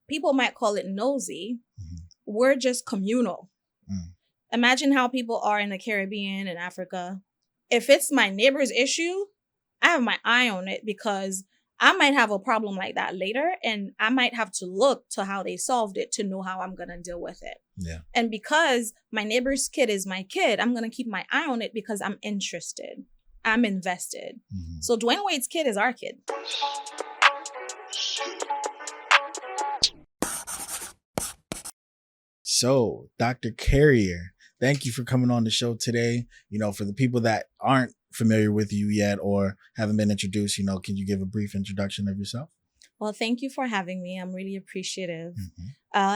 people might call it nosy. We're just communal. Mm. Imagine how people are in the Caribbean and Africa. If it's my neighbor's issue, I have my eye on it because I might have a problem like that later, and I might have to look to how they solved it to know how I'm going to deal with it. Yeah. And because my neighbor's kid is my kid, I'm going to keep my eye on it because I'm interested. I'm invested. Mm-hmm. So Dwayne Wade's kid is our kid. So, Dr. Carrier, thank you for coming on the show today. You know, for the people that aren't familiar with you yet or haven't been introduced, you know, can you give a brief introduction of yourself? Well, thank you for having me. I'm really appreciative.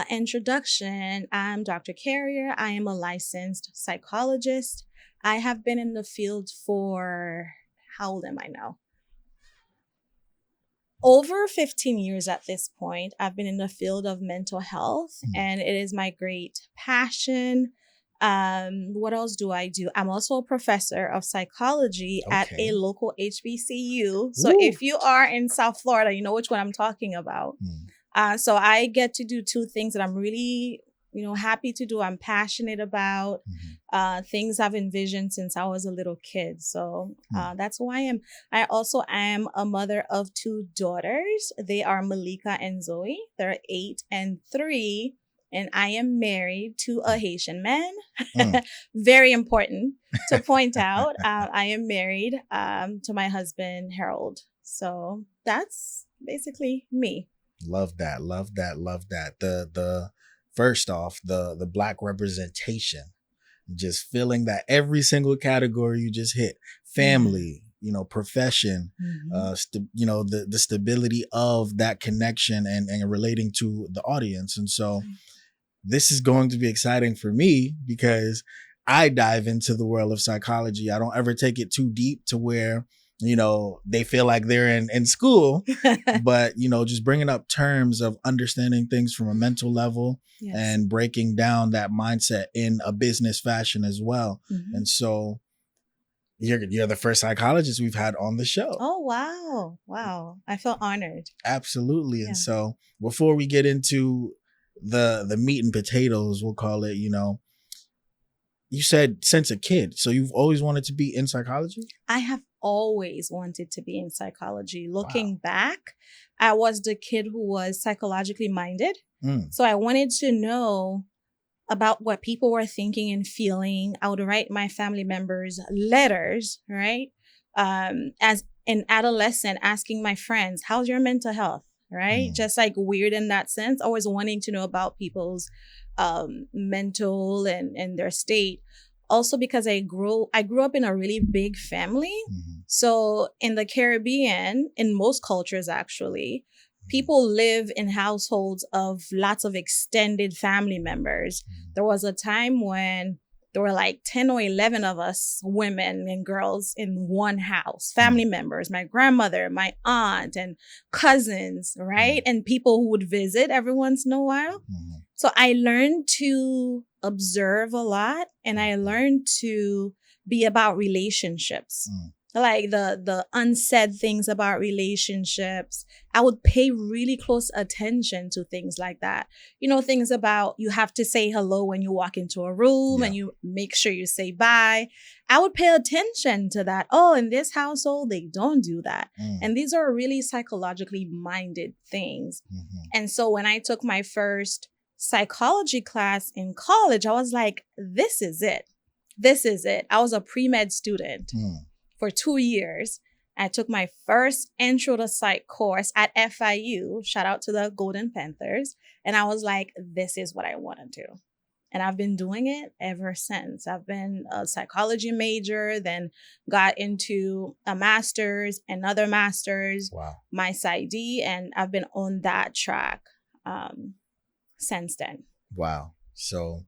Introduction, I'm Dr. Carrier. I am a licensed psychologist. I have been in the field for, how old am I now? Over 15 years at this point. I've been in the field of mental health, and it is my great passion. What else do I do? I'm also a professor of psychology at a local HBCU. So if you are in South Florida, you know which one I'm talking about. So I get to do two things that I'm really, happy to do. I'm passionate about things I've envisioned since I was a little kid. So that's who I am. I also am a mother of two daughters. They are Malika and Zoe. They're 8 and 3. And I am married to a Haitian man. Very important to point out. I am married to my husband, Harold. So that's basically me. Love that. The first off, the Black representation, just feeling that every single category you just hit, family, profession, the stability of that connection and relating to the audience. And so this is going to be exciting for me because I dive into the world of psychology. I don't ever take it too deep to where, they feel like they're in school, but, just bringing up terms of understanding things from a mental level and breaking down that mindset in a business fashion as well. And so you're the first psychologist we've had on the show. Oh, wow. Wow. I feel honored. Absolutely. Yeah. And so before we get into the meat and potatoes, we'll call it, you said since a kid. So you've always wanted to be in psychology? I have always wanted to be in psychology. Looking back, I was the kid who was psychologically minded. So I wanted to know about what people were thinking and feeling. I would write my family members letters, right? As an adolescent, asking my friends, how's your mental health? Right? Just like weird in that sense, always wanting to know about people's mental and their state. Also because I grew up in a really big family. So in the Caribbean, in most cultures actually, people live in households of lots of extended family members. There was a time when there were like 10 or 11 of us, women and girls, in one house, family members, my grandmother, my aunt, and cousins, right? And people who would visit every once in a while. So I learned to observe a lot, and I learned to be about relationships. Like the unsaid things about relationships. I would pay really close attention to things like that. Things about you have to say hello when you walk into a room and you make sure you say bye. I would pay attention to that. Oh, in this household, they don't do that. And these are really psychologically minded things. And so when I took my first psychology class in college, I was like, this is it. This is it. I was a pre-med student. For 2 years. I took my first intro to psych course at FIU. Shout out to the Golden Panthers. And I was like, this is what I want to do. And I've been doing it ever since. I've been a psychology major, then got into a master's, another master's, my PsyD, and I've been on that track since then. Wow. So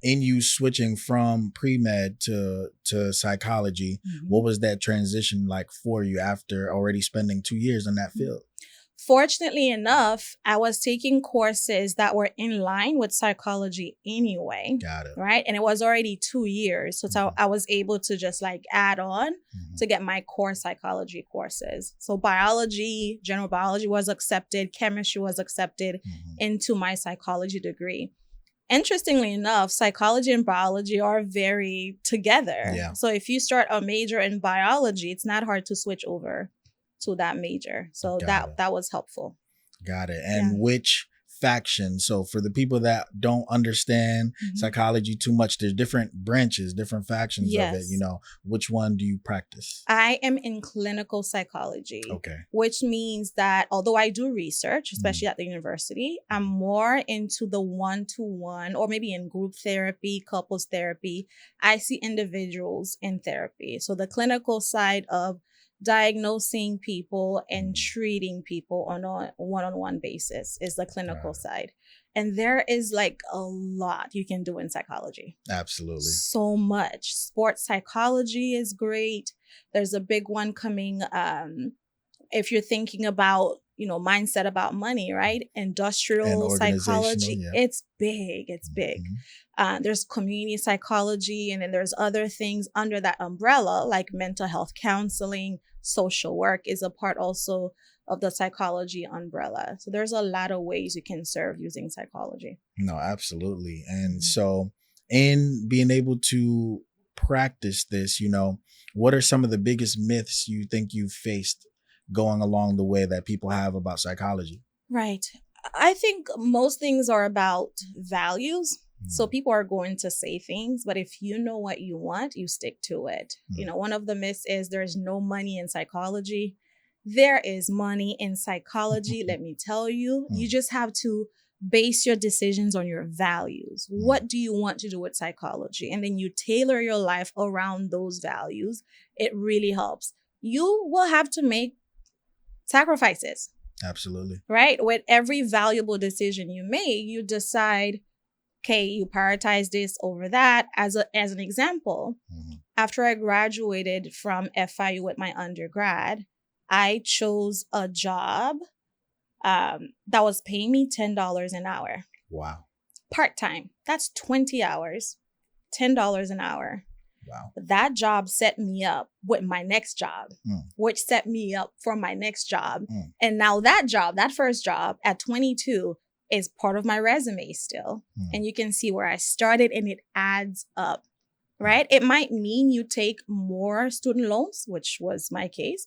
in you switching from pre-med to psychology, what was that transition like for you after already spending 2 years in that field? Fortunately enough, I was taking courses that were in line with psychology anyway. Got it. Right. And it was already 2 years. So I was able to just like add on to get my core psychology courses. So biology, general biology was accepted. Chemistry was accepted into my psychology degree. Interestingly enough, psychology and biology are very together. Yeah. So if you start a major in biology, it's not hard to switch over to that major. So that was helpful. Got it. And which faction? So for the people that don't understand psychology too much, there's different branches, different factions of it. You know, which one do you practice? I am in clinical psychology. Okay. Which means that although I do research, especially at the university, I'm more into the one-to-one or maybe in group therapy, couples therapy. I see individuals in therapy. So the clinical side of diagnosing people and treating people on a one-on-one basis is the clinical side. And there is like a lot you can do in psychology. Absolutely. So much. Sports psychology is great. There's a big one coming. If you're thinking about, you know, mindset about money, right? Industrial psychology. It's big. It's big. There's community psychology, and then there's other things under that umbrella, like mental health counseling, social work is a part also of the psychology umbrella. So there's a lot of ways you can serve using psychology. No, absolutely. And so in being able to practice this, you know, what are some of the biggest myths you think you've faced going along the way that people have about psychology? Right. I think most things are about values. So people are going to say things, but if you know what you want, you stick to it. You know, one of the myths is there's no money in psychology. There is money in psychology. Let me tell you, you just have to base your decisions on your values. What do you want to do with psychology? And then you tailor your life around those values. It really helps. You will have to make sacrifices. Absolutely. Right? With every valuable decision you make, you decide, okay, you prioritize this over that. As an example, after I graduated from FIU with my undergrad, I chose a job that was paying me $10 an hour. Wow. Part-time. That's 20 hours, $10 an hour. Wow. That job set me up with my next job, which set me up for my next job. And now that job, that first job at 22, is part of my resume still. And you can see where I started, and it adds up, right? It might mean you take more student loans, which is my case,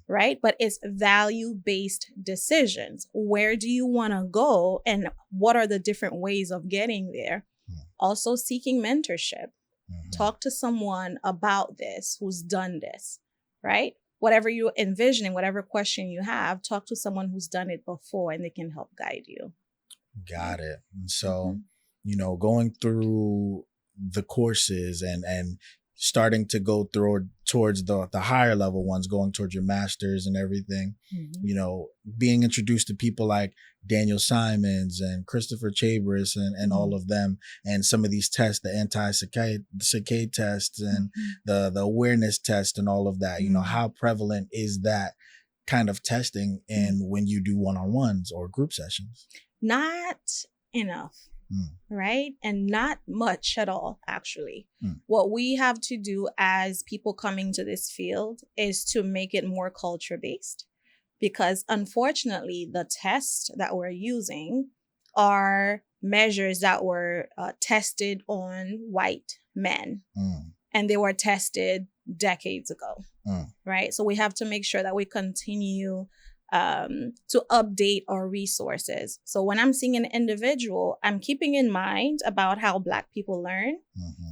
right? But it's value-based decisions. Where do you want to go, and what are the different ways of getting there? Also seeking mentorship. Talk to someone about this who's done this, right? Whatever you're envisioning, whatever question you have, talk to someone who's done it before, and they can help guide you. Got it. And so, you know, going through the courses and starting to go towards the higher level ones, going towards your masters and everything, you know, being introduced to people like Daniel Simons and Christopher Chabris and all of them, and some of these tests, the anti-saccade tests and the awareness test and all of that, you know, how prevalent is that kind of testing in when you do one-on-ones or group sessions? Not enough. Right? And not much at all, actually. What we have to do as people coming to this field is to make it more culture-based, because unfortunately, the tests that we're using are measures that were tested on white men, and they were tested decades ago, right? So we have to make sure that we continue to update our resources. So when I'm seeing an individual, I'm keeping in mind about how Black people learn,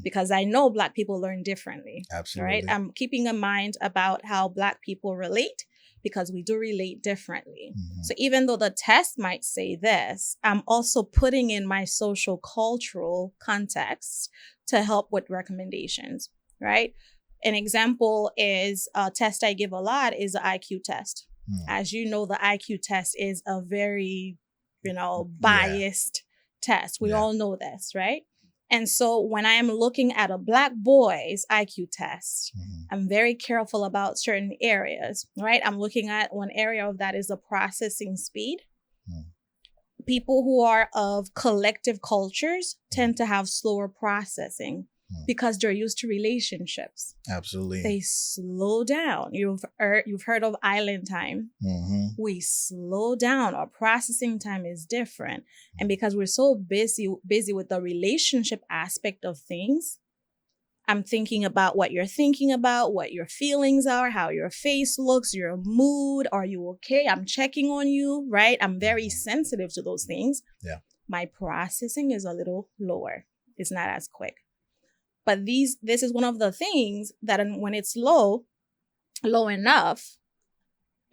because I know Black people learn differently. Absolutely. Right? I'm keeping in mind about how Black people relate, because we do relate differently. So even though the test might say this, I'm also putting in my social cultural context to help with recommendations, right? An example is a test I give a lot is the IQ test. As you know, the IQ test is a very, biased test. We all know this, right? And so when I am looking at a Black boy's IQ test, I'm very careful about certain areas, right? I'm looking at one area of that is the processing speed. People who are of collective cultures tend to have slower processing because they're used to relationships. Absolutely. They slow down. You've heard of island time. We slow down. Our processing time is different. And because we're so busy with the relationship aspect of things, I'm thinking about what you're thinking about, what your feelings are, how your face looks, your mood. Are you okay? I'm checking on you, right? I'm very sensitive to those things. Yeah. My processing is a little lower. It's not as quick. But this is one of the things that when it's low enough,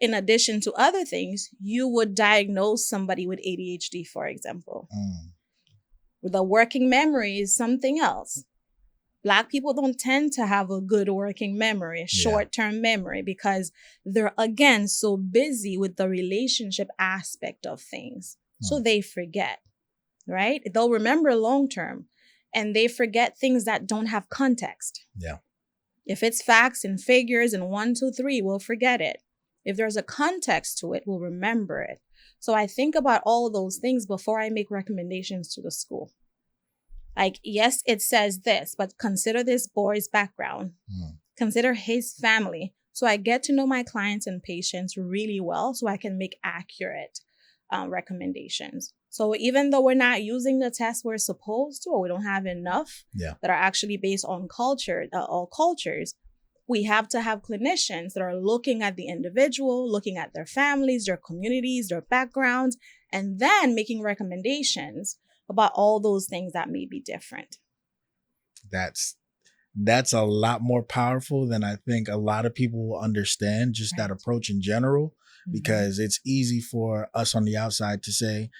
in addition to other things, you would diagnose somebody with ADHD, for example. The working memory is something else. Black people don't tend to have a good working memory, a short-term memory, because they're, again, so busy with the relationship aspect of things. So they forget, right? They'll remember long-term, and they forget things that don't have context. Yeah. If it's facts and figures and 1, 2, 3, we'll forget it. If there's a context to it, we'll remember it. So I think about all those things before I make recommendations to the school. Like, yes, it says this, but consider this boy's background. Consider his family. So I get to know my clients and patients really well so I can make accurate recommendations. So even though we're not using the test we're supposed to, or we don't have enough that are actually based on culture, all cultures, we have to have clinicians that are looking at the individual, looking at their families, their communities, their backgrounds, and then making recommendations about all those things that may be different. That's a lot more powerful than I think a lot of people will understand, just that approach in general, because it's easy for us on the outside to say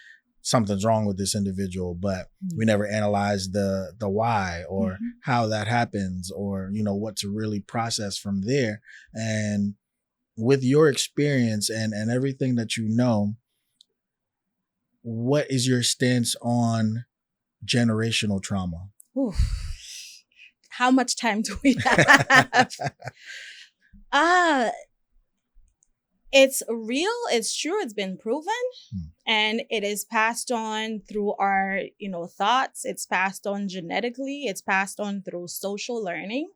something's wrong with this individual, but we never analyze the why or how that happens, or, you know, what to really process from there. And with your experience and everything that you know, what is your stance on generational trauma? Ooh. How much time do we have? It's real. It's true. It's been proven. And it is passed on through our, thoughts. It's passed on genetically. It's passed on through social learning.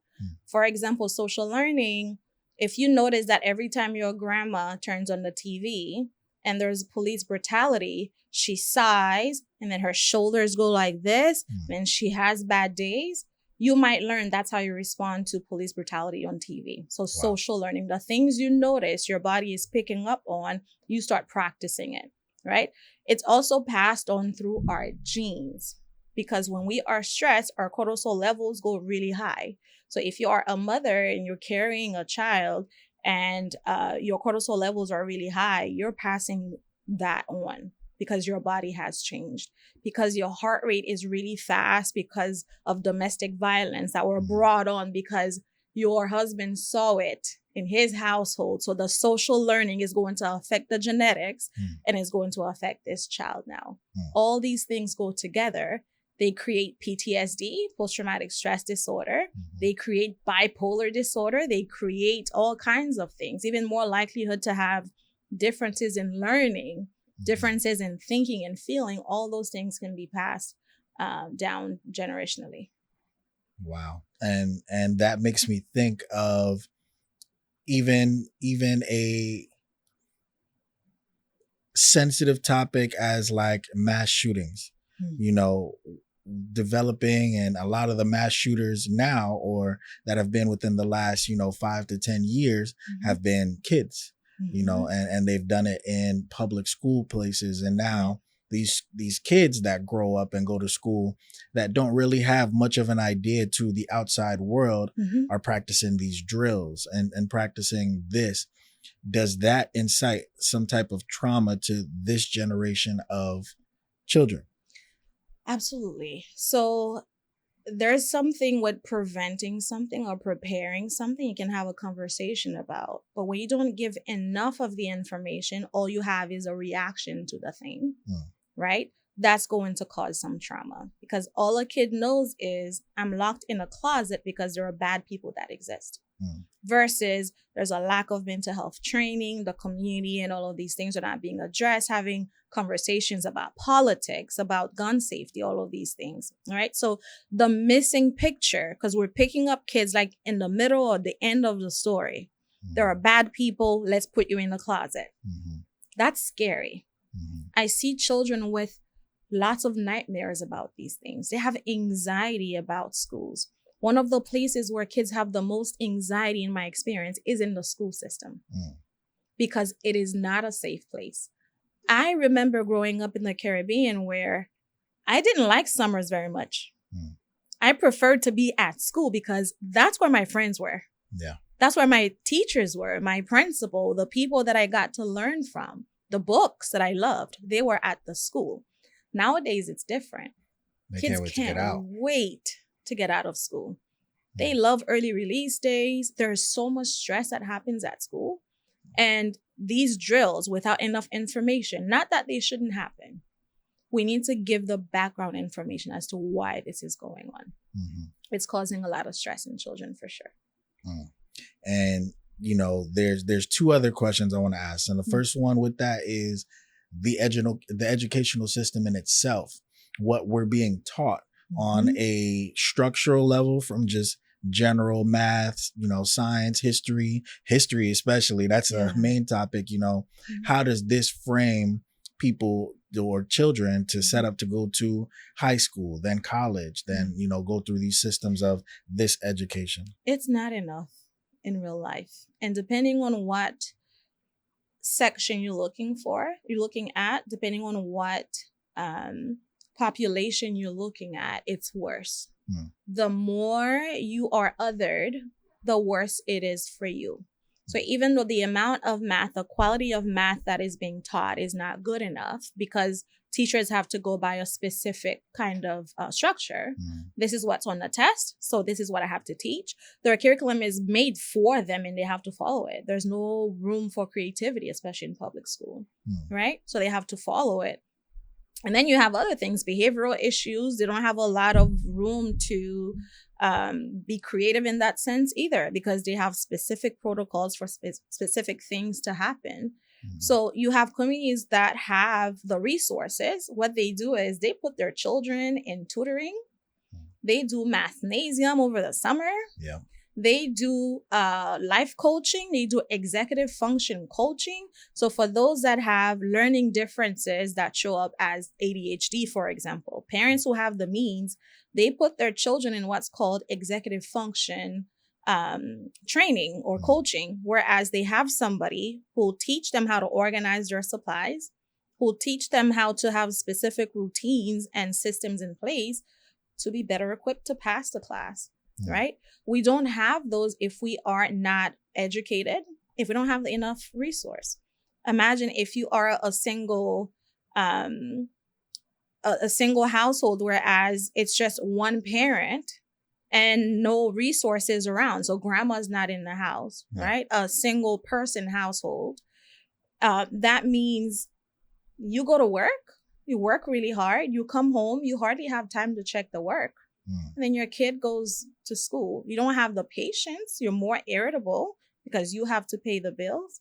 For example, social learning, if you notice that every time your grandma turns on the TV and there's police brutality, she sighs and then her shoulders go like this, and she has bad days, you might learn that's how you respond to police brutality on TV. So social learning, the things you notice your body is picking up on, you start practicing it, right? It's also passed on through our genes, because when we are stressed, our cortisol levels go really high. So if you are a mother and you're carrying a child and your cortisol levels are really high, you're passing that on, because your body has changed, because your heart rate is really fast because of domestic violence that were brought on because your husband saw it in his household. So the social learning is going to affect the genetics and is going to affect this child now. All these things go together. They create PTSD, post-traumatic stress disorder. They create bipolar disorder. They create all kinds of things, even more likelihood to have differences in learning, differences in thinking and feeling. All those things can be passed down generationally. Wow. And that makes me think of even a sensitive topic as like mass shootings, developing, and a lot of the mass shooters now, or that have been within the last, 5 to 10 years, have been kids. And they've done it in public school places. And now these kids that grow up and go to school that don't really have much of an idea to the outside world are practicing these drills and practicing this. Does that incite some type of trauma to this generation of children? Absolutely. So there's something with preventing something or preparing something you can have a conversation about. But when you don't give enough of the information, all you have is a reaction to the thing, right? that's going to cause some trauma, because all a kid knows is I'm locked in a closet because there are bad people that exist. Versus there's a lack of mental health training, the community and all of these things are not being addressed, having conversations about politics, about gun safety, all of these things. All right. So the missing picture, because we're picking up kids like in the middle or the end of the story. There are bad people. Let's put you in the closet. That's scary. I see children with lots of nightmares about these things. They have anxiety about schools. One of the places where kids have the most anxiety, in my experience, is in the school system because it is not a safe place. I remember growing up in the Caribbean where I didn't like summers very much. I preferred to be at school because that's where my friends were. Yeah. That's where my teachers were, my principal, the people that I got to learn from, the books that I loved, they were at the school. Nowadays, it's different. Kids can't wait to get out of school. They love early release days. There's so much stress that happens at school. And these drills without enough information, not that they shouldn't happen. We need to give the background information as to why this is going on. It's causing a lot of stress in children for sure. And, you know, there's two other questions I want to ask. And the first one with that is the educational system in itself, what we're being taught on a structural level from just general math, you know, science, history especially. That's a main topic, you know. How does this frame people or children to set up to go to high school, then college, then, you know, go through these systems of this education? It's not enough in real life. And depending on what section you're looking at, depending on what population you're looking at, it's worse. The more you are othered, the worse it is for you. So even though the amount of math, the quality of math that is being taught is not good enough because teachers have to go by a specific kind of structure. This is what's on the test. So this is what I have to teach. Their curriculum is made for them and they have to follow it. There's no room for creativity, especially in public school, right? So they have to follow it. And then you have other things, behavioral issues. They don't have a lot of room to be creative in that sense either, because they have specific protocols for specific things to happen. So you have communities that have the resources. What they do is they put their children in tutoring. They do mathnasium over the summer. They do life coaching. They do executive function coaching. So for those that have learning differences that show up as ADHD, for example, parents who have the means, they put their children in what's called executive function training or coaching, whereas they have somebody who'll teach them how to organize their supplies, who'll teach them how to have specific routines and systems in place to be better equipped to pass the class. Right? We don't have those if we are not educated, if we don't have enough resource. Imagine if you are a single household, whereas it's just one parent and no resources around. So grandma's not in the house, right? A single person household. That means you go to work, you work really hard, you come home, you hardly have time to check the work. And then your kid goes to school. You don't have the patience. You're more irritable because you have to pay the bills,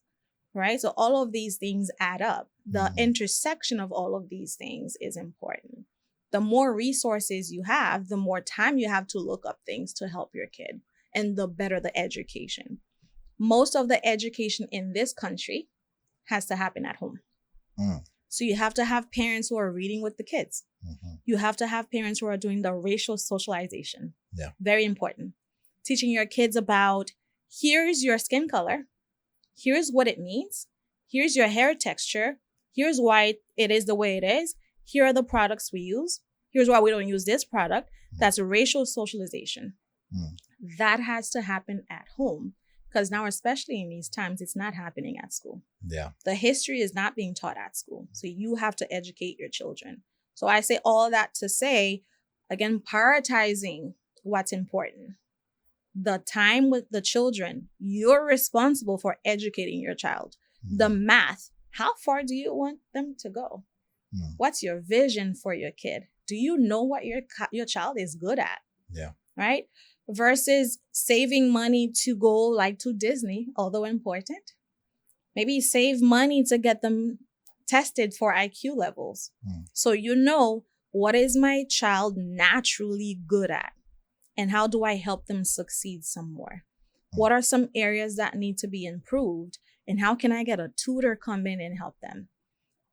right? So all of these things add up. The intersection of all of these things is important. The more resources you have, the more time you have to look up things to help your kid, and the better the education. Most of the education in this country has to happen at home. So you have to have parents who are reading with the kids. You have to have parents who are doing the racial socialization. Very important. Teaching your kids about, here's your skin color. Here's what it means. Here's your hair texture. Here's why it is the way it is. Here are the products we use. Here's why we don't use this product. That's racial socialization. That has to happen at home. Because now, especially in these times, it's not happening at school. The history is not being taught at school. So you have to educate your children. So I say all that to say, again, prioritizing what's important. The time with the children, you're responsible for educating your child. The math, how far do you want them to go? What's your vision for your kid? Do you know what your child is good at? Yeah. Right? Versus saving money to go like to Disney, although important. Maybe save money to get them tested for IQ levels. So you know, what is my child naturally good at? And how do I help them succeed some more? What are some areas that need to be improved? And how can I get a tutor come in and help them?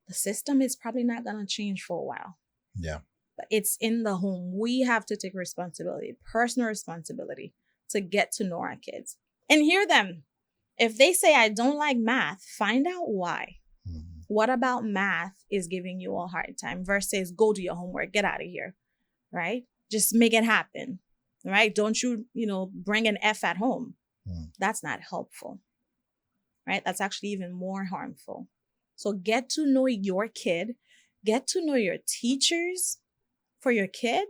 The system is probably not going to change for a while. Yeah. But it's in the home. We have to take responsibility, personal responsibility, to get to know our kids and hear them. If they say, I don't like math, find out why. What about math is giving you a hard time versus go do your homework, get out of here, right? Just make it happen, right? Don't you bring an F at home. That's not helpful, right? That's actually even more harmful. So get to know your kid, get to know your teachers for your kid,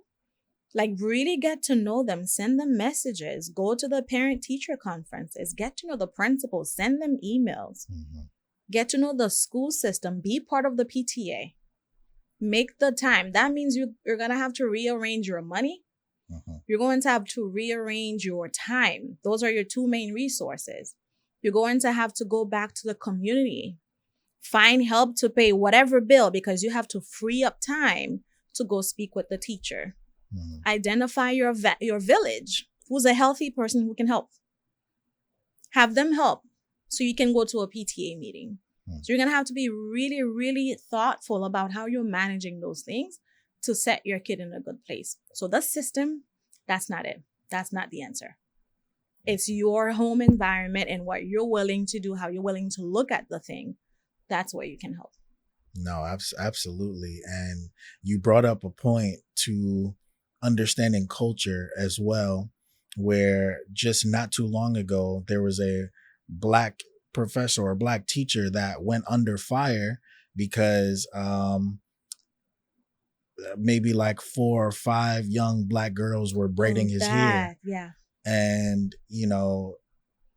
like really get to know them, send them messages, go to the parent-teacher conferences, get to know the principals, send them emails, get to know the school system, be part of the PTA, make the time. That means you're going to have to rearrange your money. You're going to have to rearrange your time. Those are your two main resources. You're going to have to go back to the community, find help to pay whatever bill because you have to free up time to go speak with the teacher. Identify your village. Who's a healthy person who can help? Have them help so you can go to a PTA meeting. So you're going to have to be really, really thoughtful about how you're managing those things to set your kid in a good place. So the system, that's not it. That's not the answer. It's your home environment and what you're willing to do, how you're willing to look at the thing. That's where you can help. No, absolutely. And you brought up a point to understanding culture as well, where just not too long ago, there was a Black professor or Black teacher that went under fire because maybe like 4 or 5 young Black girls were braiding his hair. Yeah. And,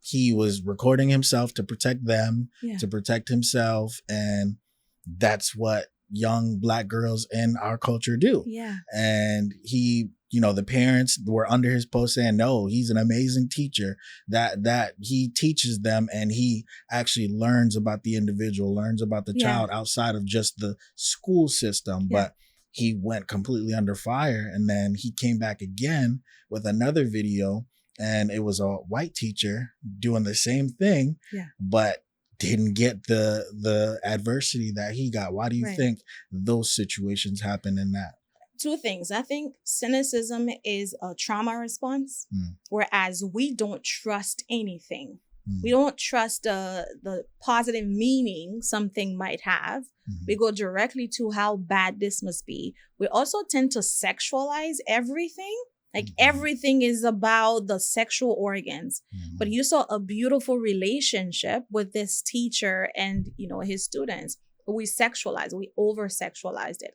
he was recording himself to protect them, to protect himself. And that's what young Black girls in our culture do. Yeah. And he, the parents were under his post saying, no, he's an amazing teacher, that he teaches them and he actually learns about the individual, learns about the child outside of just the school system. But he went completely under fire. And then he came back again with another video, and it was a white teacher doing the same thing, but didn't get the adversity that he got. Why do you think those situations happen in that? 2 things. I think cynicism is a trauma response, whereas we don't trust anything. We don't trust the positive meaning something might have. We go directly to how bad this must be. We also tend to sexualize everything. Like everything is about the sexual organs. But you saw a beautiful relationship with this teacher and, his students. We sexualized, we over-sexualized it.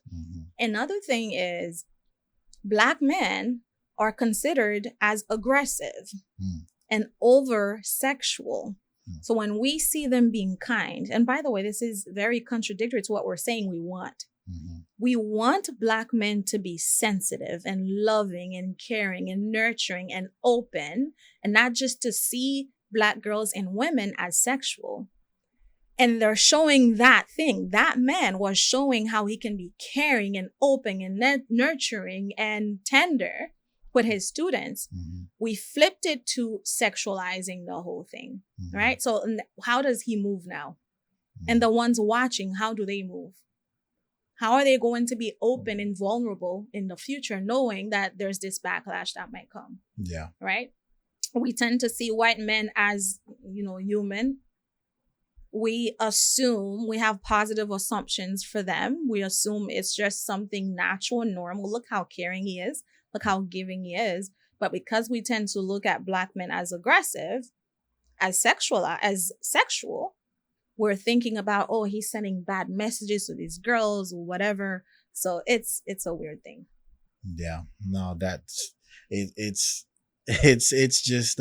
Another thing is Black men are considered as aggressive and over-sexual. So when we see them being kind, and by the way, this is very contradictory to what we're saying we want. We want Black men to be sensitive and loving and caring and nurturing and open, and not just to see Black girls and women as sexual. And they're showing that thing. That man was showing how he can be caring and open and nurturing and tender with his students. We flipped it to sexualizing the whole thing, right? So how does he move now? And the ones watching, how do they move? How are they going to be open and vulnerable in the future, knowing that there's this backlash that might come? Yeah. Right? We tend to see white men as, human. We assume, we have positive assumptions for them. We assume it's just something natural and normal. Look how caring he is. Look how giving he is. But because we tend to look at Black men as aggressive, as sexual, we're thinking about, oh, he's sending bad messages to these girls or whatever. So it's a weird thing. Yeah, no, that's it's just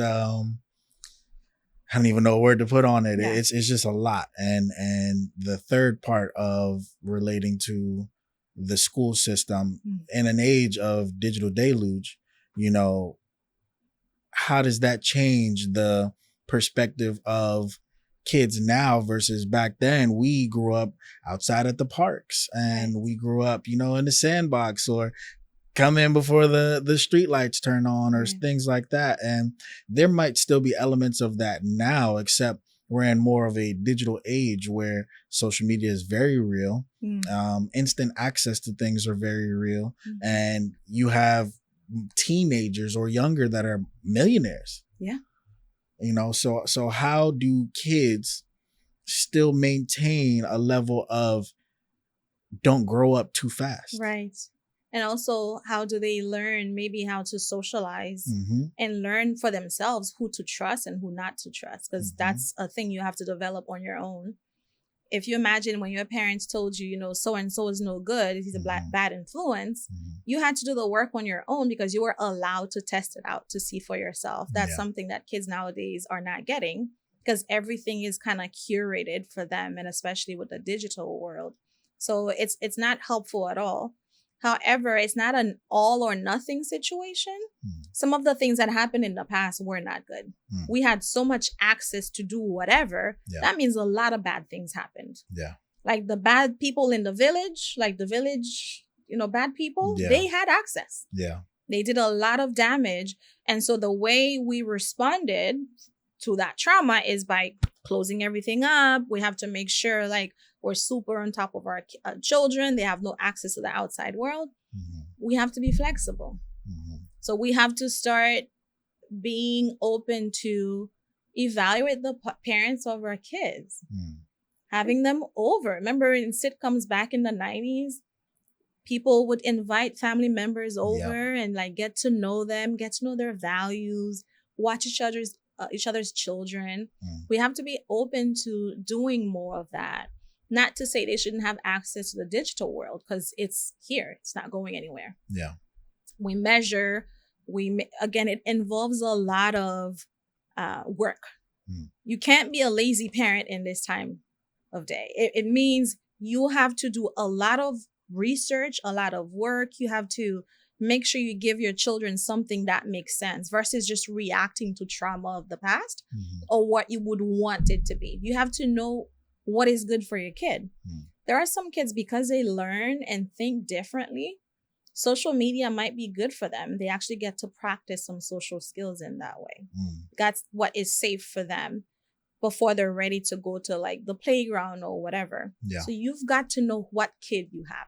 I don't even know a word to put on it. Yeah. It's just a lot. And the third part of relating to the school system in an age of digital deluge, you know, how does that change the perspective of kids now versus back then? We grew up outside at the parks, and we grew up, you know, in the sandbox, or come in before the street lights turn on, or things like that. And there might still be elements of that now, except we're in more of a digital age where social media is very real. Instant access to things are very real. And you have teenagers or younger that are millionaires. Yeah. You know, so how do kids still maintain a level of don't grow up too fast? Right. And also, how do they learn maybe how to socialize and learn for themselves who to trust and who not to trust? Because that's a thing you have to develop on your own. If you imagine when your parents told you, you know, so-and-so is no good, he's a bad influence, you had to do the work on your own because you were allowed to test it out to see for yourself. That's something that kids nowadays are not getting, because everything is kind of curated for them, and especially with the digital world. So it's not helpful at all. However, it's not an all or nothing situation. Some of the things that happened in the past were not good. We had so much access to do whatever. That means a lot of bad things happened. Like the bad people in the village, you know, bad people, they had access. They did a lot of damage. And so the way we responded to that trauma is by closing everything up. We have to make sure like we're super on top of our children. They have no access to the outside world. We have to be flexible. So we have to start being open to evaluate the parents of our kids, having them over. Remember in sitcoms back in the 90s, people would invite family members over and like get to know them, get to know their values, watch each other's children. We have to be open to doing more of that. Not to say they shouldn't have access to the digital world, because it's here. It's not going anywhere. We measure. Again, it involves a lot of work. You can't be a lazy parent in this time of day. It means you have to do a lot of research, a lot of work. You have to make sure you give your children something that makes sense versus just reacting to trauma of the past or what you would want it to be. You have to know what is good for your kid. There are some kids, because they learn and think differently, social media might be good for them. They actually get to practice some social skills in that way. That's what is safe for them before they're ready to go to like the playground or whatever. So you've got to know what kid you have.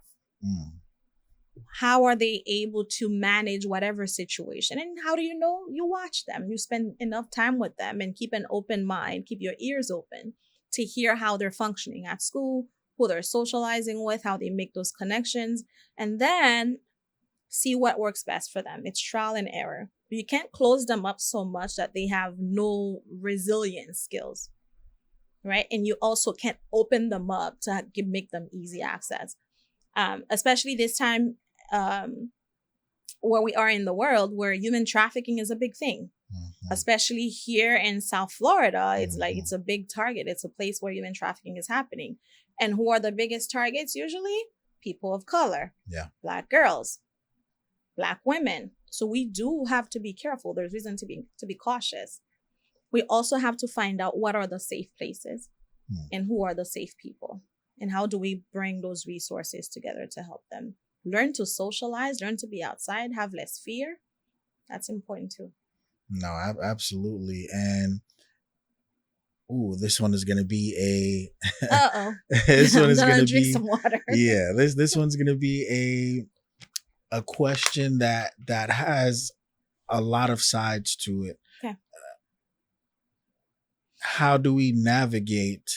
How are they able to manage whatever situation? And how do you know? You watch them. You spend enough time with them and keep an open mind, keep your ears open to hear how they're functioning at school, who they're socializing with, how they make those connections, and then see what works best for them. It's trial and error. You can't close them up so much that they have no resilience skills, right? And you also can't open them up to make them easy access. Especially this time where we are in the world, where human trafficking is a big thing. Especially here in South Florida, it's like it's a big target. It's a place where human trafficking is happening. And who are the biggest targets usually? People of color, Black girls, Black women. So we do have to be careful. There's reason to be cautious. We also have to find out what are the safe places and who are the safe people, and how do we bring those resources together to help them learn to socialize, learn to be outside, have less fear. That's important too. No, absolutely. And this one is going to be this one is going to be some water. This one's going to be a question that has a lot of sides to it. Okay. How do we navigate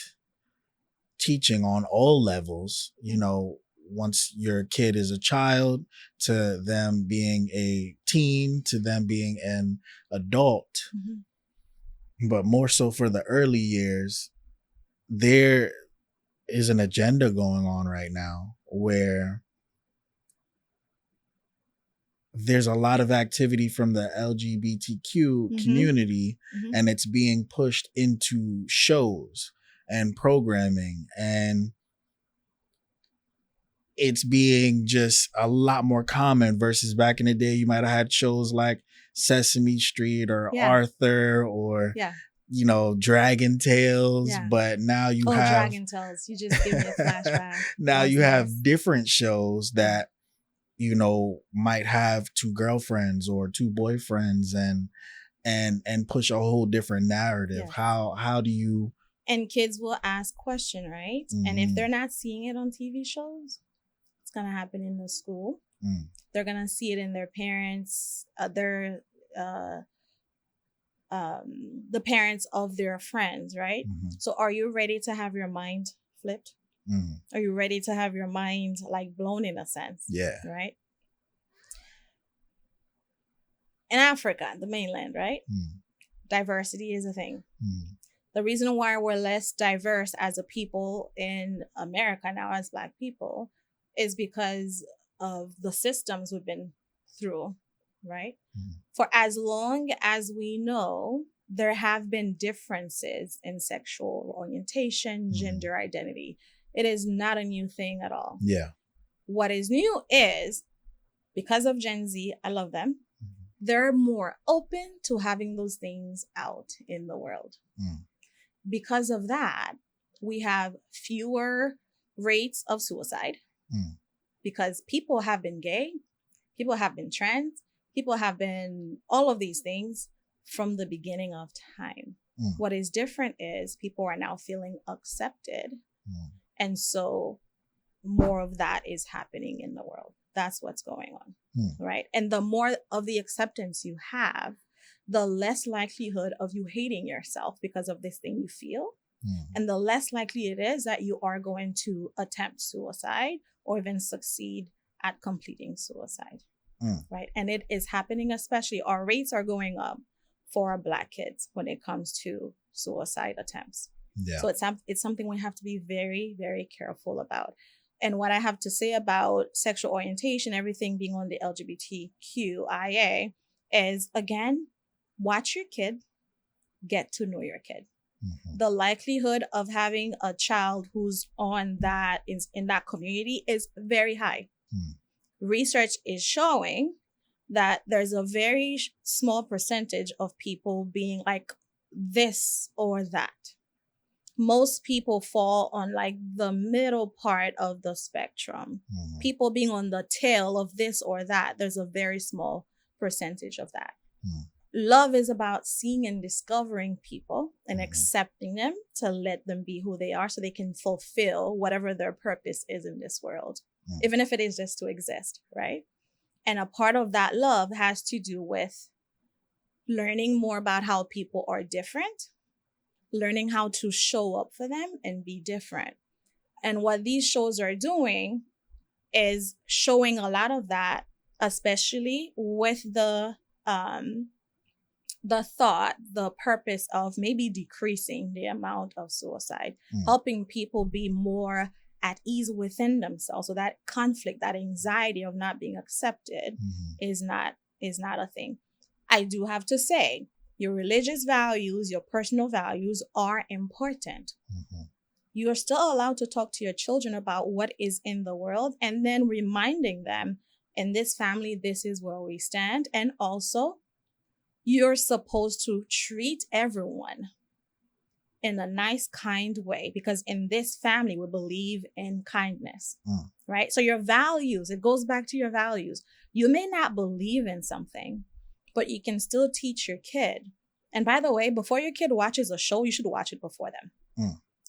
teaching on all levels, you know, once your kid is a child, to them being a teen, to them being an adult, but more so for the early years? There is an agenda going on right now where there's a lot of activity from the LGBTQ community, and it's being pushed into shows and programming, and it's being just a lot more common versus back in the day. You might have had shows like Sesame Street or Arthur or you know, Dragon Tales, but now you have Dragon Tales. You just give me a flashback. Now you have different shows that, you know, might have two girlfriends or two boyfriends and push a whole different narrative. Yes. How do you? And kids will ask question, right? And if they're not seeing it on TV shows, it's gonna happen in the school. They're gonna see it in their parents, the parents of their friends, right? So are you ready to have your mind flipped? Are you ready to have your mind like blown in a sense? Yeah. Right? In Africa, the mainland, right? Diversity is a thing. The reason why we're less diverse as a people in America now as Black people is because of the systems we've been through, right? For as long as we know, there have been differences in sexual orientation, gender identity. It is not a new thing at all. Yeah. What is new is, because of Gen Z, I love them, they're more open to having those things out in the world. Because of that, we have fewer rates of suicide. Because people have been gay, people have been trans, people have been all of these things from the beginning of time. What is different is people are now feeling accepted. And so more of that is happening in the world. That's what's going on, right? And the more of the acceptance you have, the less likelihood of you hating yourself because of this thing you feel. And the less likely it is that you are going to attempt suicide or even succeed at completing suicide, right? And it is happening, especially our rates are going up for our Black kids when it comes to suicide attempts. So it's something we have to be very, very careful about. And what I have to say about sexual orientation, everything being on the LGBTQIA, is, again, watch your kid, get to know your kid. The likelihood of having a child who's on that is in that community is very high. Research is showing that there's a very small percentage of people being like this or that. Most people fall on like the middle part of the spectrum. People being on the tail of this or that, there's a very small percentage of that. Love is about seeing and discovering people and accepting them to let them be who they are so they can fulfill whatever their purpose is in this world, even if it is just to exist, right? And a part of that love has to do with learning more about how people are different, learning how to show up for them and be different. And what these shows are doing is showing a lot of that, especially with the thought, the purpose of maybe decreasing the amount of suicide, helping people be more at ease within themselves. So that conflict, that anxiety of not being accepted is not a thing. I do have to say, your religious values, your personal values are important. You are still allowed to talk to your children about what is in the world and then reminding them, in this family, this is where we stand. And also, you're supposed to treat everyone in a nice, kind way, because in this family, we believe in kindness, right? So your values, it goes back to your values. You may not believe in something, but you can still teach your kid. And by the way, before your kid watches a show, you should watch it before them.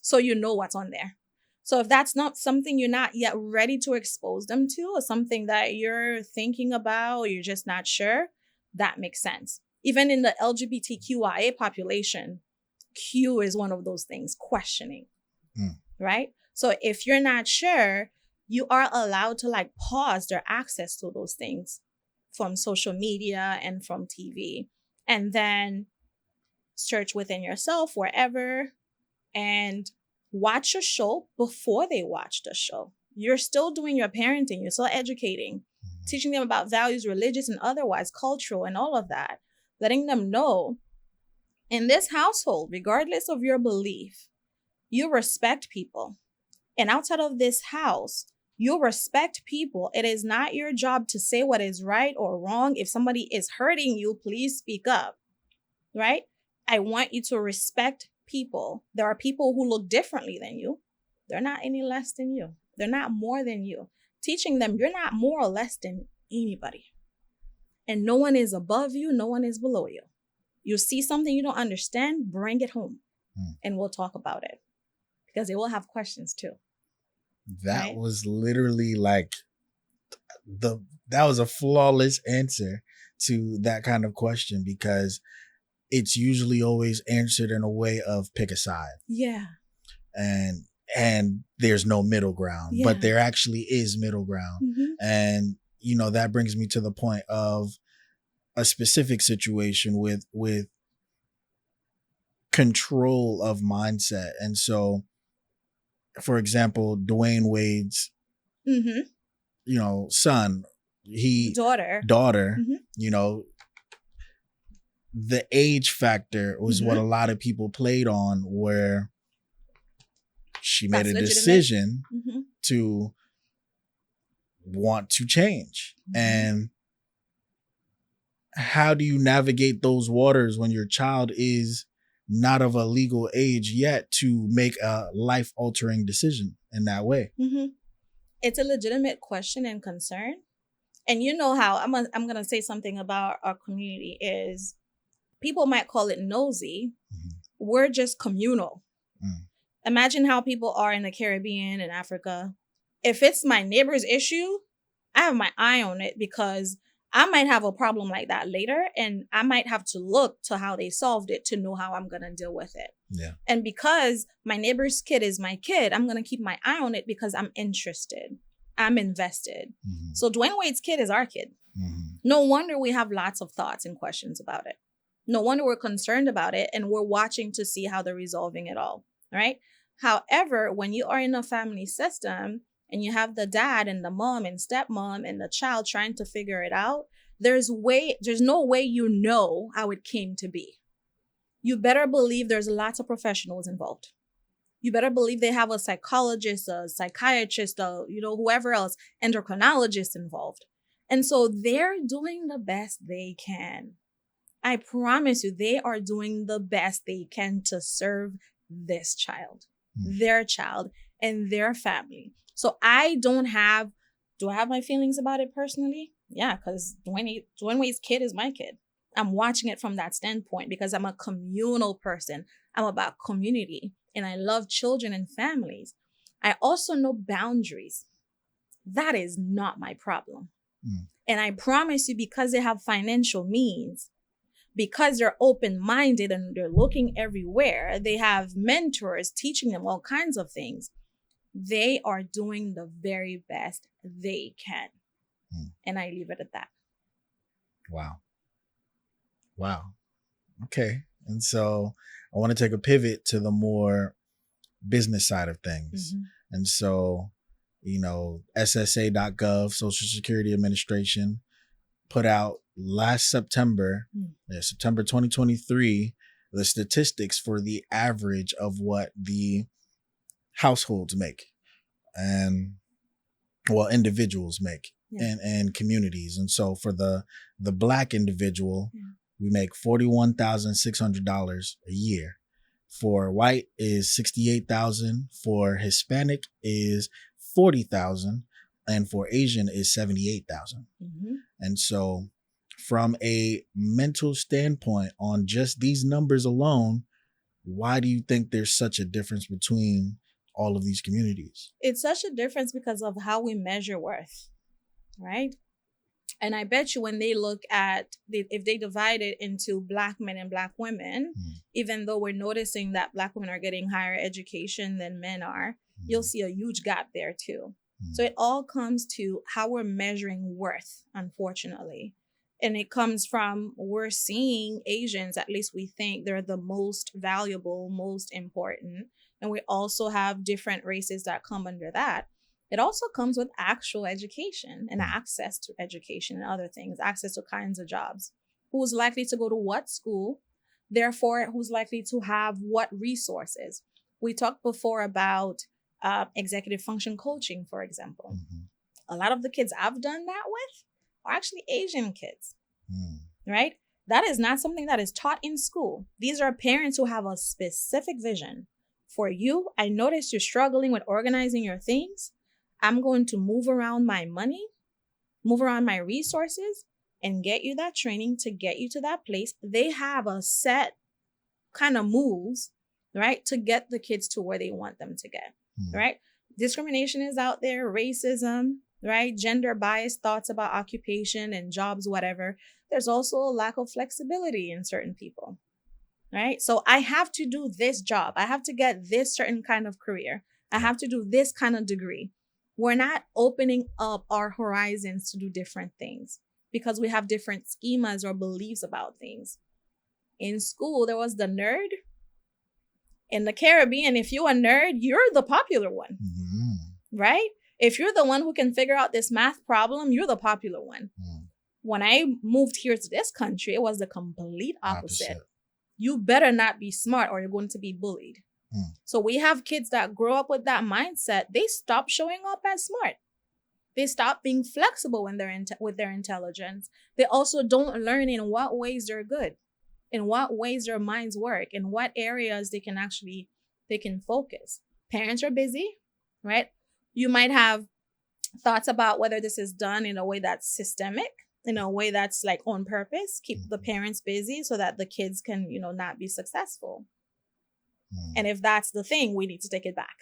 So you know what's on there. So if that's not something you're not yet ready to expose them to, or something that you're thinking about, or you're just not sure, that makes sense. Even in the LGBTQIA population, Q is one of those things, questioning, right? So if you're not sure, you are allowed to like pause their access to those things from social media and from TV, and then search within yourself, wherever, and watch a show before they watch the show. You're still doing your parenting, you're still educating. teaching them about values, religious and otherwise, cultural and all of that, letting them know in this household, regardless of your belief, you respect people. And outside of this house, you respect people. It is not your job to say what is right or wrong. If somebody is hurting you, please speak up, right? I want you to respect people. There are people who look differently than you. They're not any less than you. They're not more than you. Teaching them you're not more or less than anybody. And no one is above you. No one is below you. You see something you don't understand, bring it home and we'll talk about it, because they will have questions too. That right? Was literally like that was a flawless answer to that kind of question, because it's usually always answered in a way of pick a side. Yeah. And there's no middle ground, but there actually is middle ground. And, you know, that brings me to the point of a specific situation with control of mindset. And so, for example, Dwayne Wade's, you know, son, daughter, you know, the age factor was what a lot of people played on, where she made a decision to want to change. And how do you navigate those waters when your child is not of a legal age yet to make a life-altering decision in that way? It's a legitimate question and concern. And you know how I'm going to say something about our community is, people might call it nosy. We're just communal. Imagine how people are in the Caribbean and Africa. If it's my neighbor's issue, I have my eye on it, because I might have a problem like that later, and I might have to look to how they solved it to know how I'm going to deal with it. Yeah. And because my neighbor's kid is my kid, I'm going to keep my eye on it because I'm interested. I'm invested. So Dwayne Wade's kid is our kid. No wonder we have lots of thoughts and questions about it. No wonder we're concerned about it, and we're watching to see how they're resolving it all, right? However, when you are in a family system and you have the dad and the mom and stepmom and the child trying to figure it out, there's no way you know how it came to be. You better believe there's lots of professionals involved. You better believe they have a psychologist, a psychiatrist, whoever else, endocrinologist involved. And so they're doing the best they can. I promise you, they are doing the best they can to serve this child, their child, and their family. So do I have my feelings about it personally? Yeah, because Dwayne Wade's kid is my kid. I'm watching it from that standpoint because I'm a communal person. I'm about community, and I love children and families. I also know boundaries. That is not my problem. And I promise you, because they have financial means, because they're open-minded and they're looking everywhere, they have mentors teaching them all kinds of things. They are doing the very best they can. And I leave it at that. Wow. Okay. And so I want to take a pivot to the more business side of things. And so, you know, SSA.gov, Social Security Administration, put out last September, September 2023, the statistics for the average of what the households make and individuals make and communities. And so for the Black individual, we make $41,600 a year. For white is $68,000. For Hispanic is $40,000, and for Asian is $78,000. And so from a mental standpoint, on just these numbers alone, why do you think there's such a difference between all of these communities? It's such a difference because of how we measure worth, right? And I bet you when they look at, if they divide it into Black men and Black women, even though we're noticing that Black women are getting higher education than men are, you'll see a huge gap there too. So it all comes to how we're measuring worth, unfortunately. And it comes from, we're seeing Asians, at least we think they're the most valuable, most important. And we also have different races that come under that. It also comes with actual education and access to education and other things, access to kinds of jobs. Who's likely to go to what school? Therefore, who's likely to have what resources? We talked before about executive function coaching, for example. A lot of the kids I've done that with are actually Asian kids, right? That is not something that is taught in school. These are parents who have a specific vision. For you, I noticed you're struggling with organizing your things. I'm going to move around my money, move around my resources, and get you that training to get you to that place. They have a set kind of moves, right, to get the kids to where they want them to get, right? Discrimination is out there, racism, right? Gender biased thoughts about occupation and jobs, whatever. There's also a lack of flexibility in certain people, right? So I have to do this job. I have to get this certain kind of career. I have to do this kind of degree. We're not opening up our horizons to do different things because we have different schemas or beliefs about things. In school, there was the nerd. In the Caribbean, if you're a nerd, you're the popular one, right? If you're the one who can figure out this math problem, you're the popular one. When I moved here to this country, it was the complete opposite. You better not be smart or you're going to be bullied. So we have kids that grow up with that mindset. They stop showing up as smart. They stop being flexible when they're with their intelligence. They also don't learn in what ways they're good, in what ways their minds work, in what areas they can focus. Parents are busy, right? You might have thoughts about whether this is done in a way that's systemic, in a way that's like on purpose, keep the parents busy so that the kids can, not be successful. And if that's the thing, we need to take it back.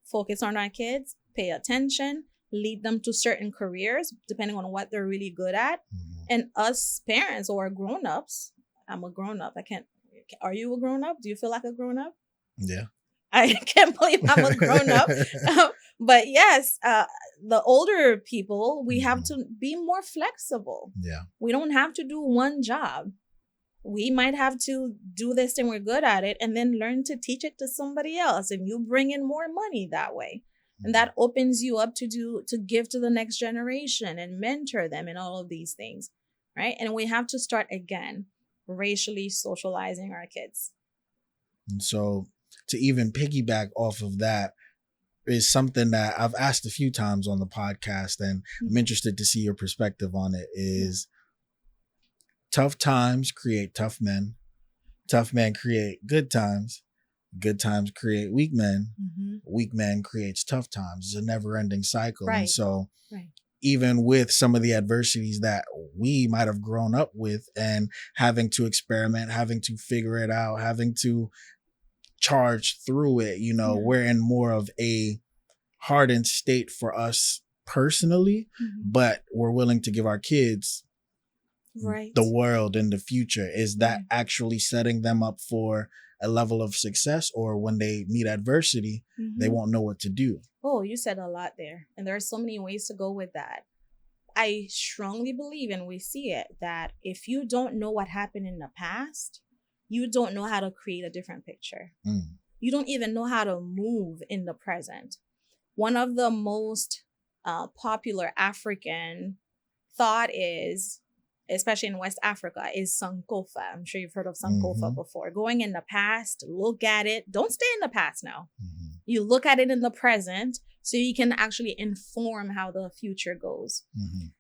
Focus on our kids, pay attention, lead them to certain careers, depending on what they're really good at. And us parents or grown-ups, I'm a grown-up. Are you a grown-up? Do you feel like a grown-up? Yeah. I can't believe I'm a grown-up. But yes, the older people, we have to be more flexible. Yeah. We don't have to do one job. We might have to do this and we're good at it and then learn to teach it to somebody else. And you bring in more money that way. And that opens you up to give to the next generation and mentor them and all of these things, right? And we have to start again, racially socializing our kids. And so to even piggyback off of that is something that I've asked a few times on the podcast, and I'm interested to see your perspective on it, is tough times create tough men create good times create weak men, weak men creates tough times. It's a never-ending cycle. Right. And so even with some of the adversities that we might have grown up with and having to experiment, having to figure it out, having to charge through it, we're in more of a hardened state for us personally, but we're willing to give our kids the world in the future. Is that actually setting them up for a level of success, or when they meet adversity, they won't know what to do? Oh, you said a lot there. And there are so many ways to go with that. I strongly believe, and we see it, that if you don't know what happened in the past, you don't know how to create a different picture. You don't even know how to move in the present. One of the most popular African thought is, especially in West Africa, is Sankofa. I'm sure you've heard of Sankofa before. Going in the past, look at it. Don't stay in the past now. You look at it in the present so you can actually inform how the future goes.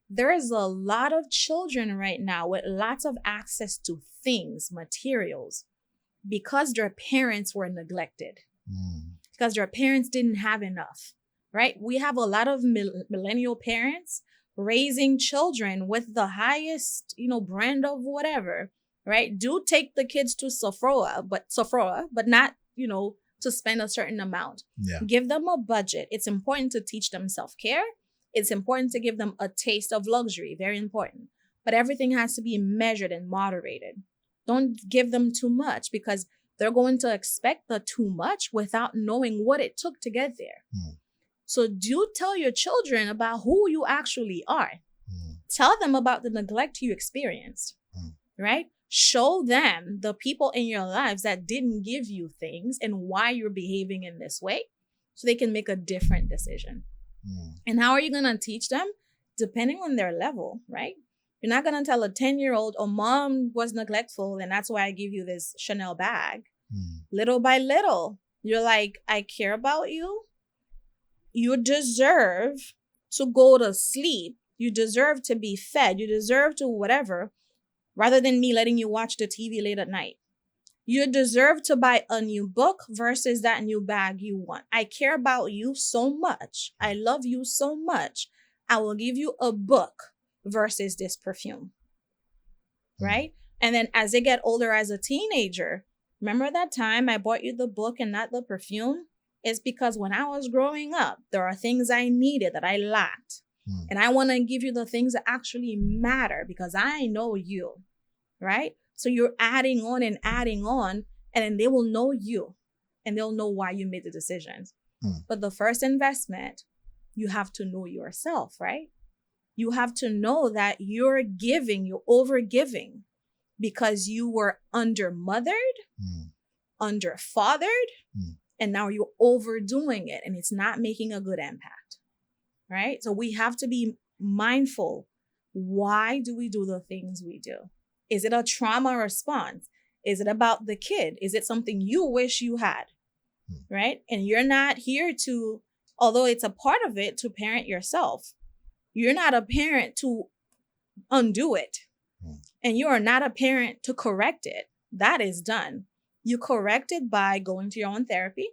There is a lot of children right now with lots of access to things, materials, because their parents were neglected, because their parents didn't have enough, right? We have a lot of millennial parents raising children with the highest, brand of whatever, right? Do take the kids to Sephora, but not, to spend a certain amount. Give them a budget. It's important to teach them self-care. It's important to give them a taste of luxury. Very important. But everything has to be measured and moderated. Don't give them too much, because they're going to expect the too much without knowing what it took to get there. So do tell your children about who you actually are. Tell them about the neglect you experienced, right? Show them the people in your lives that didn't give you things and why you're behaving in this way, so they can make a different decision. And how are you going to teach them? Depending on their level, right? You're not going to tell a 10-year-old, oh, mom was neglectful and that's why I give you this Chanel bag. Little by little, you're like, I care about you. You deserve to go to sleep. You deserve to be fed. You deserve to whatever, rather than me letting you watch the TV late at night. You deserve to buy a new book versus that new bag you want. I care about you so much. I love you so much. I will give you a book versus this perfume. Right? And then as they get older as a teenager, remember that time I bought you the book and not the perfume? It's because when I was growing up, there are things I needed that I lacked. And I want to give you the things that actually matter because I know you. Right? So you're adding on, and then they will know you and they'll know why you made the decisions. But the first investment, you have to know yourself, right? You have to know that you're over giving because you were under-mothered, under-fathered, and now you're overdoing it and it's not making a good impact, right? So we have to be mindful. Why do we do the things we do? Is it a trauma response? Is it about the kid? Is it something you wish you had? Right? And you're not here to, although it's a part of it, to parent yourself. You're not a parent to undo it. And you are not a parent to correct it. That is done. You correct it by going to your own therapy,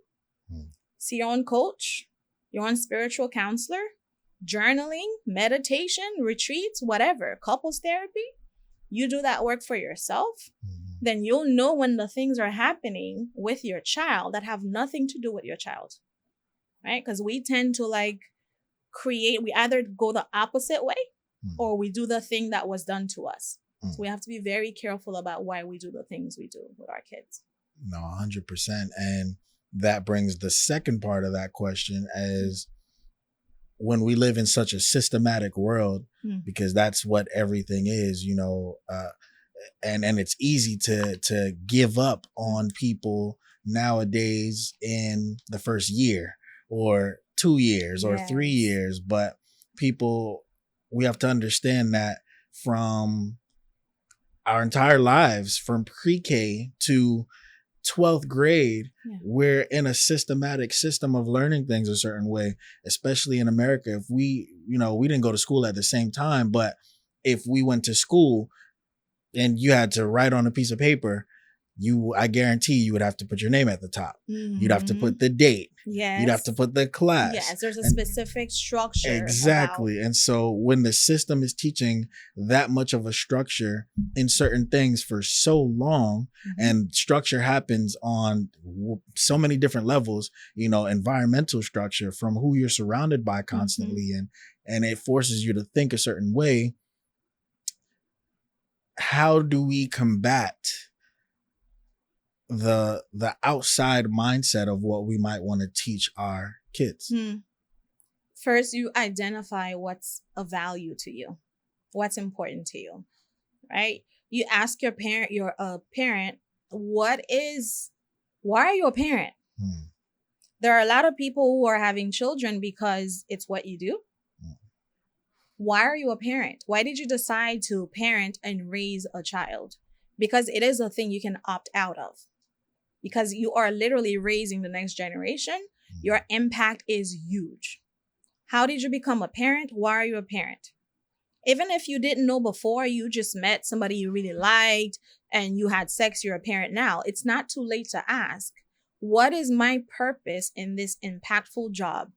see your own coach, your own spiritual counselor, journaling, meditation, retreats, whatever, couples therapy. You do that work for yourself, then you'll know when the things are happening with your child that have nothing to do with your child, right? Because we tend to we either go the opposite way or we do the thing that was done to us. So we have to be very careful about why we do the things we do with our kids. No, 100%. And that brings the second part of that question as when we live in such a systematic world, because that's what everything is, and it's easy to give up on people nowadays in the first year or 2 years or 3 years. But we have to understand that from our entire lives, from pre-K to 12th grade, we're in a systematic system of learning things a certain way, especially in America. If we didn't go to school at the same time, but if we went to school and you had to write on a piece of paper, I guarantee you would have to put your name at the top. You'd have to put the date. Yes. You'd have to put the class. Yes, there's a specific structure. Exactly. And so when the system is teaching that much of a structure in certain things for so long, and structure happens on so many different levels, environmental structure from who you're surrounded by constantly, and it forces you to think a certain way. How do we combat the outside mindset of what we might want to teach our kids? First, you identify what's of value to you, what's important to you, right? You ask your parent, you're a parent, why are you a parent? There are a lot of people who are having children because it's what you do. Why are you a parent? Why did you decide to parent and raise a child? Because it is a thing you can opt out of. Because you are literally raising the next generation. Your impact is huge. How did you become a parent? Why are you a parent? Even if you didn't know before, you just met somebody you really liked and you had sex, you're a parent now. It's not too late to ask, what is my purpose in this impactful job?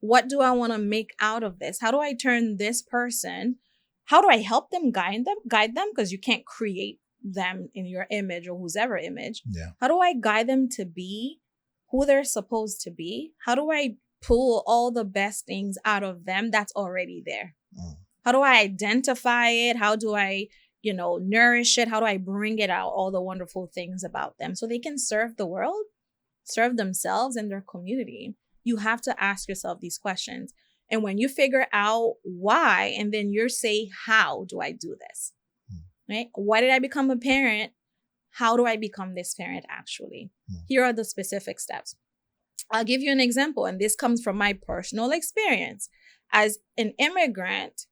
What do I want to make out of this? How do I turn this person? How do I help them, guide them? Because you can't create them in your image or whoever image. How do I guide them to be who they're supposed to be? How do I pull all the best things out of them that's already there? How do I identify it? How do I, nourish it? How do I bring it out, all the wonderful things about them so they can serve the world, serve themselves and their community? You have to ask yourself these questions. And when you figure out why, and then you say, how do I do this? Right? Why did I become a parent? How do I become this parent actually? Here are the specific steps. I'll give you an example, and this comes from my personal experience. As an immigrant,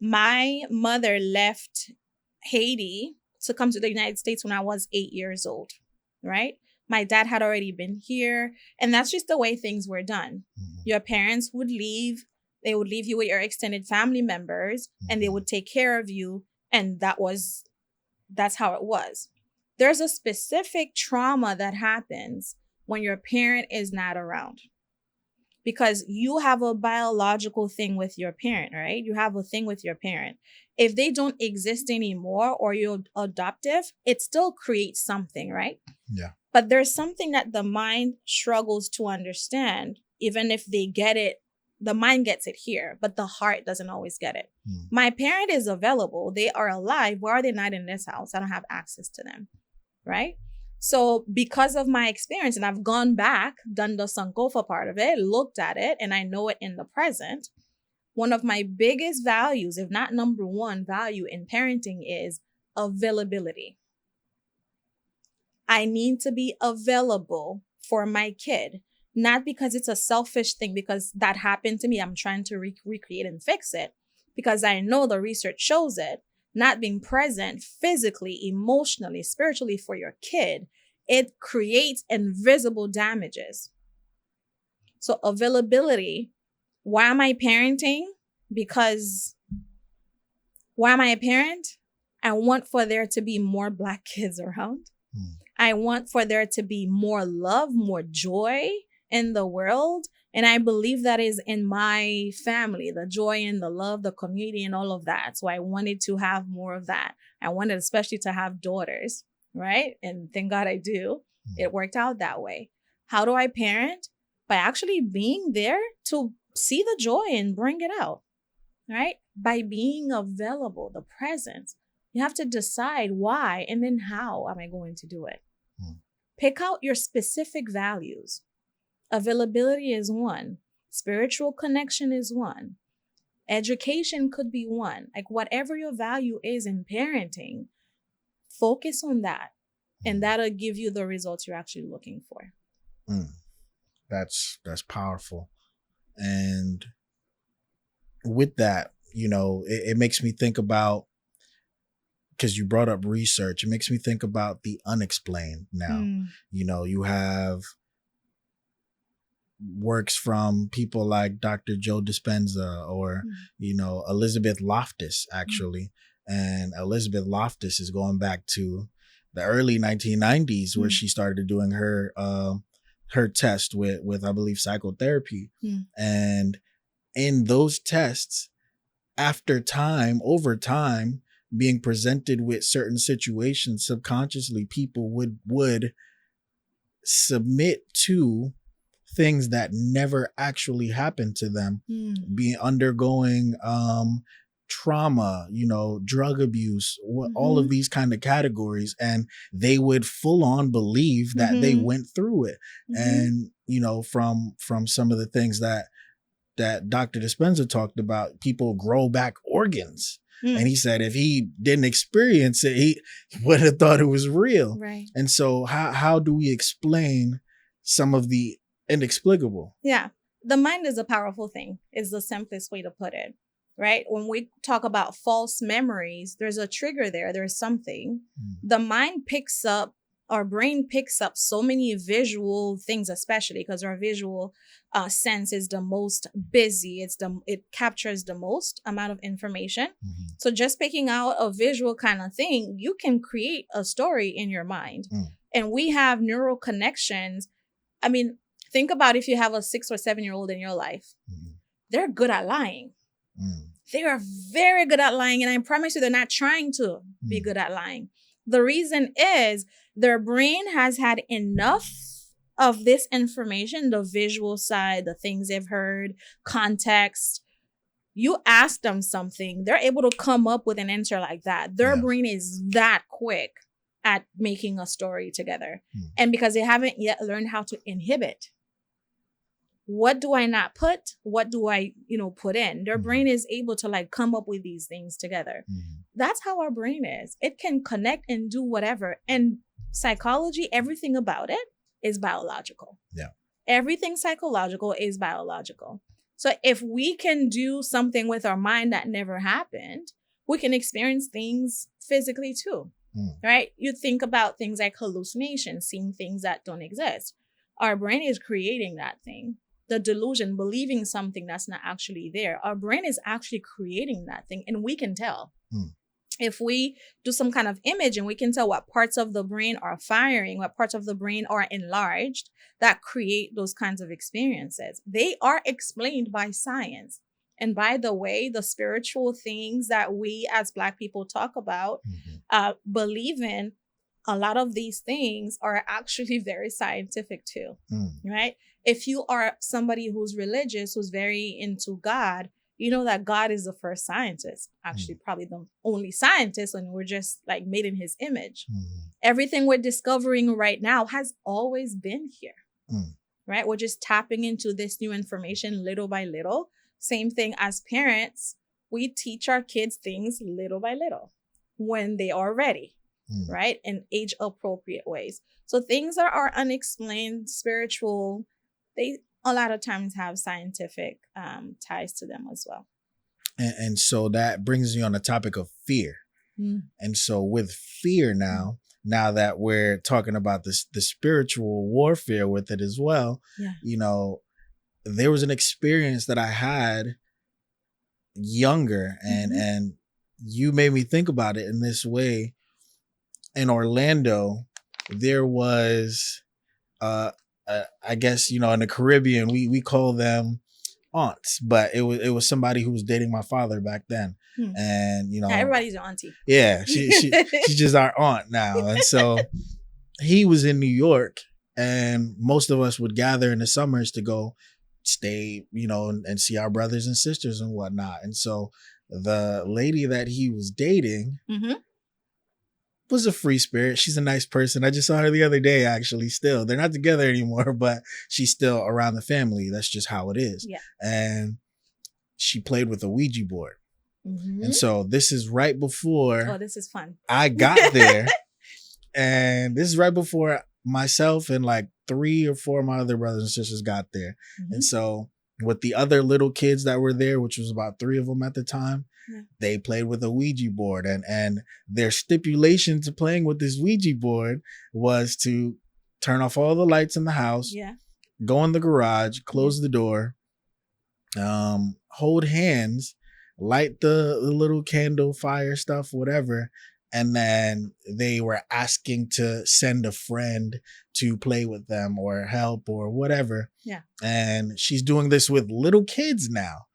my mother left Haiti to come to the United States when I was 8 years old, right? My dad had already been here, and that's just the way things were done. Your parents would leave, they would leave you with your extended family members, and they would take care of you, and that's how it was. There's a specific trauma that happens when your parent is not around, because you have a biological thing with your parent, right? You have a thing with your parent. If they don't exist anymore or you're adoptive, it still creates something, right? Yeah. But there's something that the mind struggles to understand. Even if they get it, the mind gets it here, but the heart doesn't always get it. My parent is available. They are alive. Why are they not in this house? I don't have access to them, right? So because of my experience, and I've gone back, done the Sankofa part of it, looked at it, and I know it in the present, one of my biggest values, if not number one value in parenting, is availability. I need to be available for my kid, not because it's a selfish thing, because that happened to me. I'm trying to recreate and fix it, because I know the research shows it. Not being present physically, emotionally, spiritually for your kid, it creates invisible damages. So availability. Why am I parenting? Because why am I a parent? I want for there to be more Black kids around. I want for there to be more love, more joy in the world. And I believe that is in my family, the joy and the love, the community and all of that. So I wanted to have more of that. I wanted especially to have daughters, right? And thank God I do. It worked out that way. How do I parent? By actually being there to see the joy and bring it out, right? By being available, the presence. You have to decide why and then how am I going to do it? Pick out your specific values. Availability is one. Spiritual connection is one. Education could be one. Like whatever your value is in parenting, focus on that. And that'll give you the results you're actually looking for. That's powerful. And with that, it makes me think about, because you brought up research, it makes me think about the unexplained now. You have works from people like Dr. Joe Dispenza or, Elizabeth Loftus, actually. And Elizabeth Loftus is going back to the early 1990s where she started doing her test with, I believe, psychotherapy. And in those tests, over time, being presented with certain situations, subconsciously people would submit to things that never actually happened to them, being undergoing trauma, drug abuse, all of these kind of categories, and they would full on believe that they went through it. And from some of the things that Dr. Dispenza talked about, people grow back organs. And he said if he didn't experience it, he would have thought it was real. Right. And so how do we explain some of the inexplicable? Yeah. The mind is a powerful thing, is the simplest way to put it, right? When we talk about false memories, there's a trigger there. There's something. The mind picks up, our brain picks up so many visual things, especially because our visual sense is the most busy. It captures the most amount of information. So just picking out a visual kind of thing, you can create a story in your mind. And we have neural connections. I mean, think about if you have a 6 or 7-year-old in your life. They're good at lying. They are very good at lying. And I promise you, they're not trying to be good at lying. The reason is their brain has had enough of this information, the visual side, the things they've heard, context. You ask them something, they're able to come up with an answer like that. Their brain is that quick at making a story together. And because they haven't yet learned how to inhibit. What do I not put? What do I, put in? Their brain is able to come up with these things together. That's how our brain is. It can connect and do whatever. And psychology, everything about it is biological. Yeah. Everything psychological is biological. So if we can do something with our mind that never happened, we can experience things physically too, right? You think about things like hallucinations, seeing things that don't exist. Our brain is creating that thing. The delusion, believing something that's not actually there. Our brain is actually creating that thing, and we can tell. If we do some kind of image and we can tell what parts of the brain are firing, what parts of the brain are enlarged that create those kinds of experiences, they are explained by science. And by the way, the spiritual things that we as Black people talk about, believe in, a lot of these things are actually very scientific too, right? If you are somebody who's religious, who's very into God, you know that God is the first scientist, actually probably the only scientist, and we're just like made in his image. Everything we're discovering right now has always been here, right? We're just tapping into this new information little by little. Same thing as parents, we teach our kids things little by little when they are ready, right? In age appropriate ways. So things that are unexplained, spiritual, they a lot of times have scientific ties to them as well. And so that brings me on the topic of fear. And so with fear now that we're talking about this, the spiritual warfare with it as well, you know, there was an experience that I had younger and you made me think about it in this way. In Orlando, there was I guess, you know, in the Caribbean, we call them aunts, but it was somebody who was dating my father back then. And, you know, everybody's your auntie. Yeah, she's just our aunt now. And so he was in New York, and most of us would gather in the summers to go stay, you know, and see our brothers and sisters and whatnot. And so the lady that he was dating was a free spirit. She's a nice person. I just saw her the other day, actually. Still, they're not together anymore, but she's still around the family. That's just how it is. Yeah. And she played with a Ouija board. And so this is right before. Oh, this is fun. I got there, and this is right before myself and like 3 or 4 of my other brothers and sisters got there. And so with the other little kids that were there, which was about 3 of them at the time, they played with a Ouija board, and their stipulation to playing with this Ouija board was to turn off all the lights in the house, go in the garage, close the door, hold hands, light the little candle fire stuff, whatever. And then they were asking to send a friend to play with them or help or whatever. Yeah. And she's doing this with little kids now.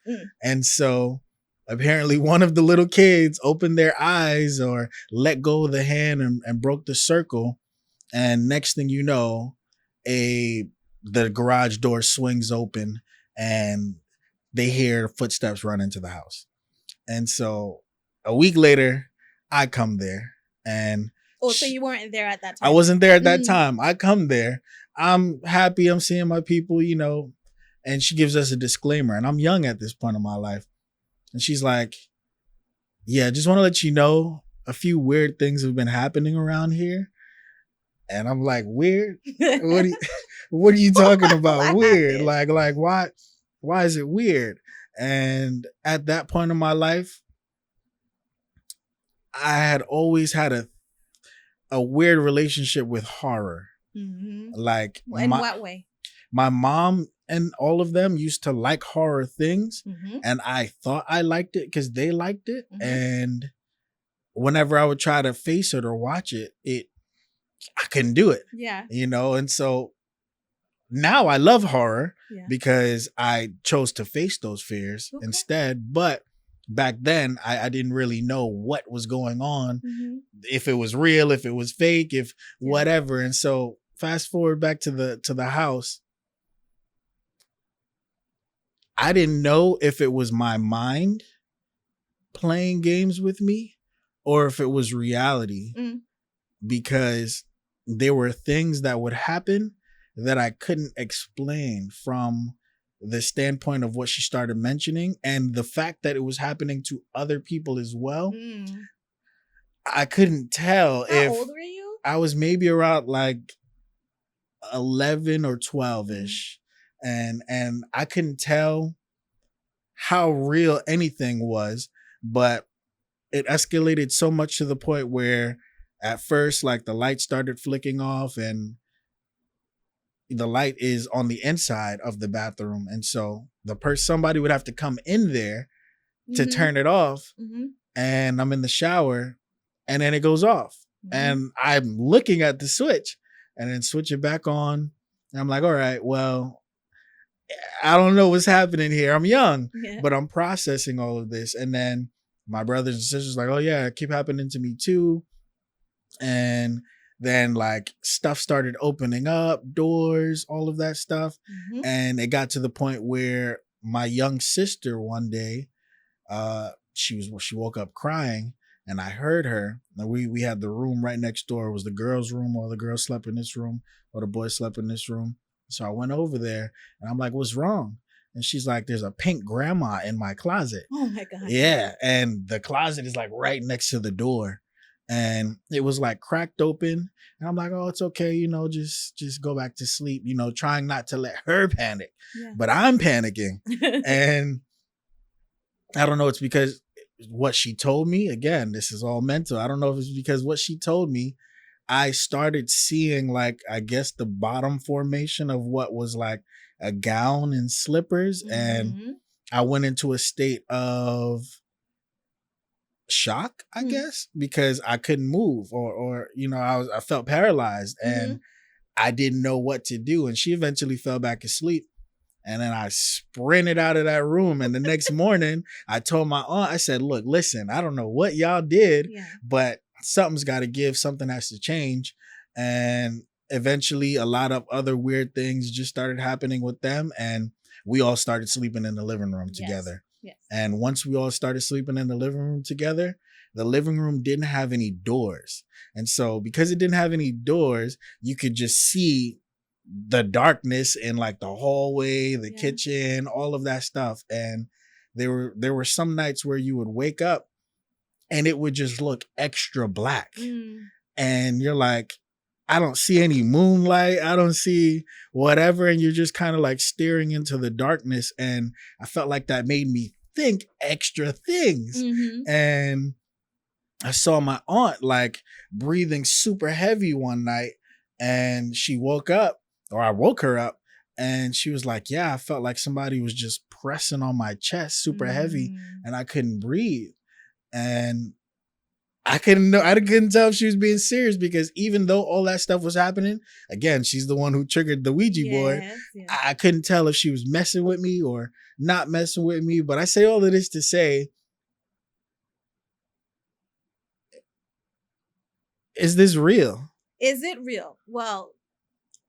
And so apparently one of the little kids opened their eyes or let go of the hand and broke the circle. And next thing you know, the garage door swings open and they hear footsteps run into the house. And so a week later, I come there and... Oh, so you weren't there at that time? I wasn't there at that time. I come there. I'm happy. I'm seeing my people, you know, and she gives us a disclaimer. And I'm young at this point in my life. And she's like, yeah, just want to let you know a few weird things have been happening around here. And I'm like, weird? What are you talking about? Weird? Like why is it weird? And at that point in my life, I had always had a weird relationship with horror. Like, in what way? My mom and all of them used to like horror things, and I thought I liked it because they liked it. And whenever I would try to face it or watch it, I couldn't do it. Yeah, you know. And so now I love horror because I chose to face those fears instead. But back then, I didn't really know what was going on, if it was real, if it was fake, if whatever. And so fast forward back to the house. I didn't know if it was my mind playing games with me or if it was reality, because there were things that would happen that I couldn't explain from the standpoint of what she started mentioning and the fact that it was happening to other people as well. I couldn't tell. How old were you? I was maybe around like 11 or 12ish, and I couldn't tell how real anything was, but it escalated so much to the point where at first, like, the light started flicking off, and the light is on the inside of the bathroom, and so somebody would have to come in there to turn it off, and I'm in the shower, and then it goes off, and I'm looking at the switch, and then switch it back on, and I'm like, all right, well, I don't know what's happening here. I'm young, but I'm processing all of this, and then my brothers and sisters like, oh yeah, it keep happening to me too, and then like stuff started opening up, doors, all of that stuff, and it got to the point where my young sister one day, she woke up crying, and I heard her. And we had the room right next door. It was the girls' room. All the girls slept in this room, or the boys slept in this room. So I went over there, and I'm like, "What's wrong?" And she's like, "There's a pink grandma in my closet." Oh my God! Yeah, and the closet is like right next to the door, and it was like cracked open. And I'm like, "Oh, it's okay, just go back to sleep." Trying not to let her panic, but I'm panicking, and I don't know. It's because what she told me. Again, this is all mental. I don't know if it's because what she told me. I started seeing, like, I guess the bottom formation of what was like a gown and slippers. And I went into a state of shock, I guess, because I couldn't move or I felt paralyzed and I didn't know what to do. And she eventually fell back asleep. And then I sprinted out of that room. And the next morning I told my aunt, I said, look, listen, I don't know what y'all did, but something's got to give. Something has to change. And eventually a lot of other weird things just started happening with them. And we all started sleeping in the living room together. Yes. And once we all started sleeping in the living room together, the living room didn't have any doors. And so because it didn't have any doors, you could just see the darkness in like the hallway, the kitchen, all of that stuff. And there were some nights where you would wake up and it would just look extra black. And you're like, I don't see any moonlight. I don't see whatever. And you're just kind of like staring into the darkness. And I felt like that made me think extra things. And I saw my aunt like breathing super heavy one night, and she woke up, or I woke her up, and she was like, yeah, I felt like somebody was just pressing on my chest super heavy and I couldn't breathe. And I couldn't tell if she was being serious, because even though all that stuff was happening, again, she's the one who triggered the Ouija board. I couldn't tell if she was messing with me or not messing with me. But I say all of this to say, is this real? Is it real? Well,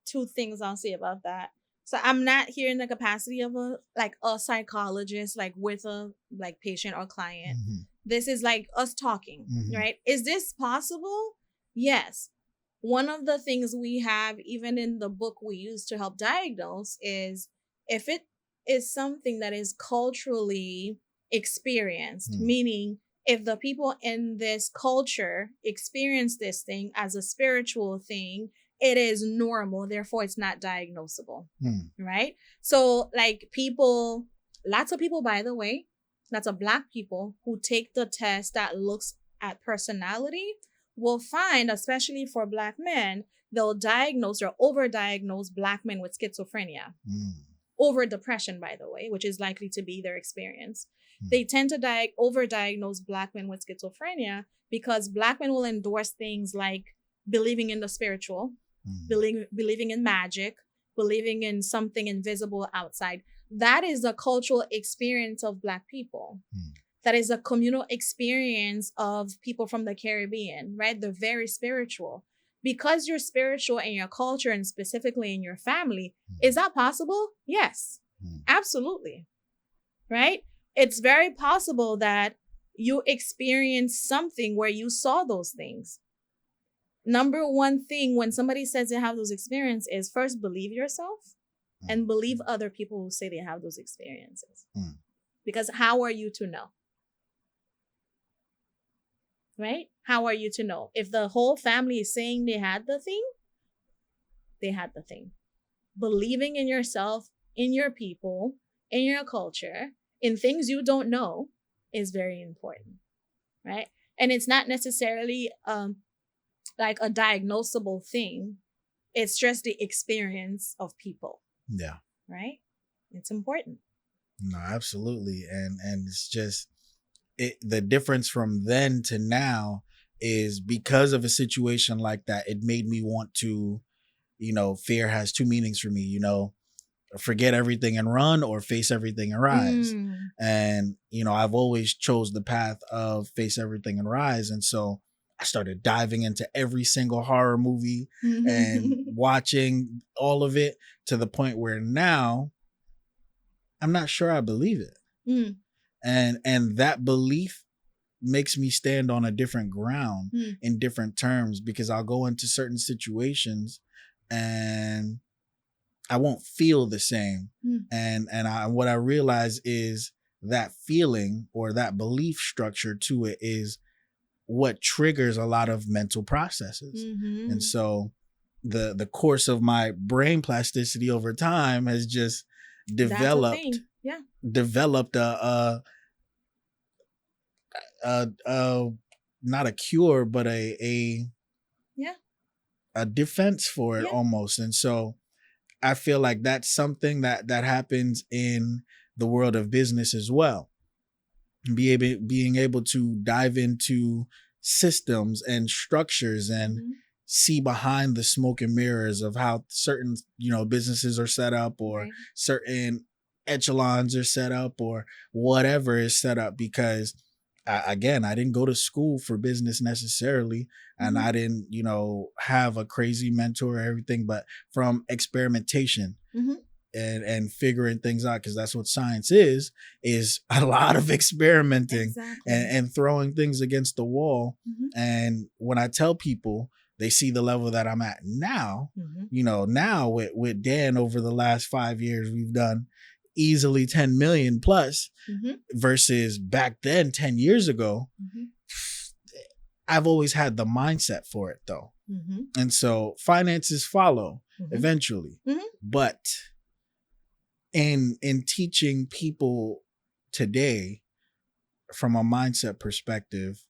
two things I'll say about that. So I'm not here in the capacity of a psychologist, like with a like patient or client. This is like us talking, right? Is this possible? Yes. One of the things we have, even in the book we use to help diagnose, is if it is something that is culturally experienced, meaning if the people in this culture experience this thing as a spiritual thing, it is normal, therefore it's not diagnosable, right? So like lots of people, by the way, lots of Black people who take the test that looks at personality will find, especially for Black men, they'll diagnose or overdiagnose Black men with schizophrenia. Over depression, by the way, which is likely to be their experience. They tend to overdiagnose Black men with schizophrenia because Black men will endorse things like believing in the spiritual, believing in magic, believing in something invisible outside. That is a cultural experience of Black people. That is a communal experience of people from the Caribbean, right? They're very spiritual. Because you're spiritual in your culture and specifically in your family, is that possible? Yes, absolutely. Right? It's very possible that you experienced something where you saw those things. Number one thing when somebody says they have those experiences is first believe yourself and believe other people who say they have those experiences. Because how are you to know? Right? How are you to know? If the whole family is saying they had the thing, they had the thing. Believing in yourself, in your people, in your culture, in things you don't know is very important, right? And it's not necessarily like a diagnosable thing. It's just the experience of people. Yeah. Right? It's important. No, absolutely. And it's just the difference from then to now is because of a situation like that, it made me want to, fear has two meanings for me, forget everything and run or face everything and rise. And, I've always chose the path of face everything and rise. And so I started diving into every single horror movie and watching all of it to the point where now I'm not sure I believe it. And that belief makes me stand on a different ground in different terms, because I'll go into certain situations and I won't feel the same. And what I realize is that feeling or that belief structure to it is what triggers a lot of mental processes. And so the course of my brain plasticity over time has just developed not a cure, but a defense for it almost. And so I feel like that's something that happens in the world of business as well. Being able to dive into systems and structures and see behind the smoke and mirrors of how certain, businesses are set up, or certain echelons are set up, or whatever is set up. Because I didn't go to school for business necessarily, and I didn't, have a crazy mentor or everything, but from experimentation and figuring things out, because that's what science is a lot of experimenting and throwing things against the wall. And when I tell people, they see the level that I'm at now, now with Dan over the last 5 years, we've done easily 10 million plus versus back then 10 years ago. I've always had the mindset for it though. And so finances follow eventually. But in teaching people today from a mindset perspective,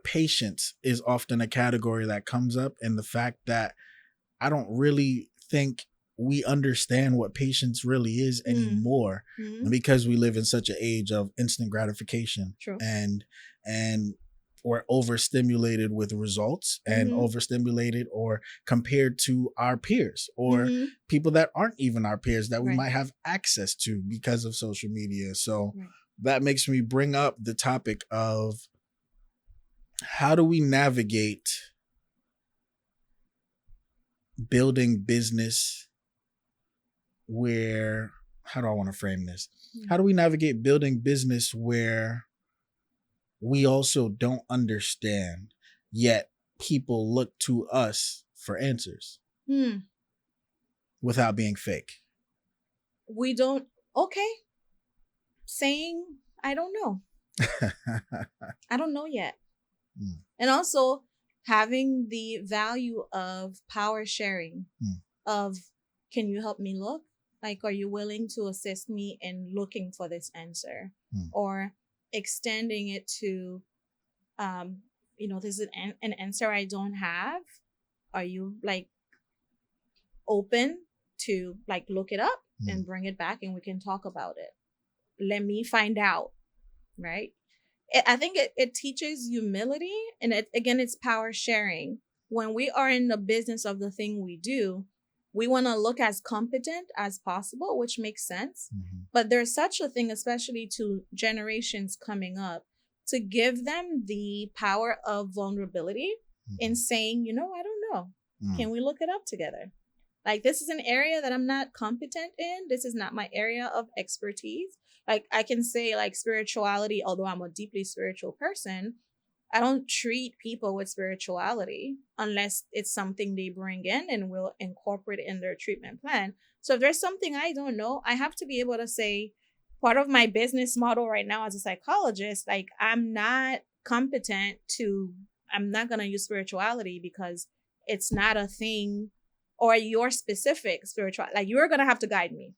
patience is often a category that comes up, and the fact that I don't really think we understand what patience really is anymore, because we live in such an age of instant gratification. True. and we're overstimulated with results and overstimulated or compared to our peers or people that aren't even our peers that we might have access to because of social media. So that makes me bring up the topic of how do we navigate building business where, how do I want to frame this? How do we navigate building business where we also don't understand, yet people look to us for answers without being fake? We don't, saying, I don't know. I don't know yet. And also having the value of power sharing, of, can you help me look? Like, are you willing to assist me in looking for this answer? Or extending it to, this is an answer I don't have. Are you like open to like look it up and bring it back and we can talk about it? Let me find out, right? I think it teaches humility, and it's power sharing. When we are in the business of the thing we do, we want to look as competent as possible, which makes sense. But there's such a thing, especially to generations coming up, to give them the power of vulnerability in saying, I don't know. Can we look it up together? Like, this is an area that I'm not competent in. This is not my area of expertise. Like, I can say like spirituality, although I'm a deeply spiritual person, I don't treat people with spirituality unless it's something they bring in and will incorporate in their treatment plan. So if there's something I don't know, I have to be able to say, part of my business model right now as a psychologist, like, I'm not going to use spirituality because It's not a thing, or your specific spiritual, like you're going to have to guide me.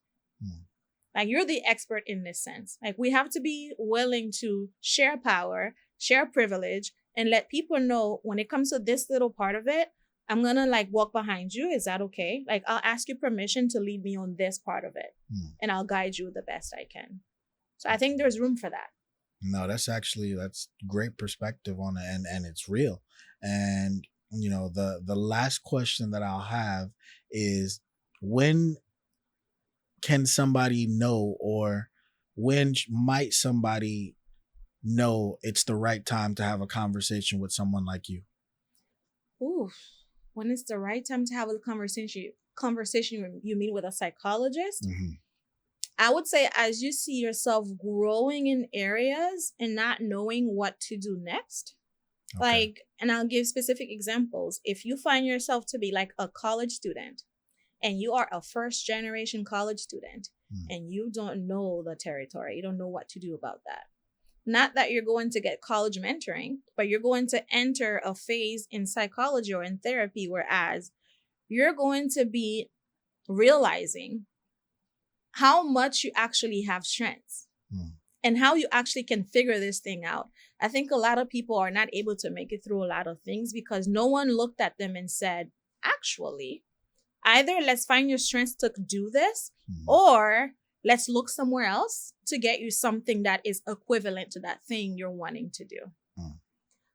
Like you're the expert in this sense. Like we have to be willing to share power, share privilege, and let people know when it comes to this little part of it, I'm going to like walk behind you. Is that okay? Like I'll ask you permission to lead me on this part of it and I'll guide you the best I can. So I think there's room for that. No, that's great perspective on it, and it's real. And you know, the last question that I'll have is, when can somebody know, or when might somebody know it's the right time to have a conversation with someone like you? Ooh, when it's the right time to have a conversation you mean with a psychologist? I would say as you see yourself growing in areas and not knowing what to do next. Okay. Like, and I'll give specific examples. If you find yourself to be like a college student and you are a first generation college student and you don't know the territory, you don't know what to do about that. Not that you're going to get college mentoring, but you're going to enter a phase in psychology or in therapy, whereas you're going to be realizing how much you actually have strengths and how you actually can figure this thing out. I think a lot of people are not able to make it through a lot of things because no one looked at them and said, actually, either let's find your strengths to do this or let's look somewhere else to get you something that is equivalent to that thing you're wanting to do.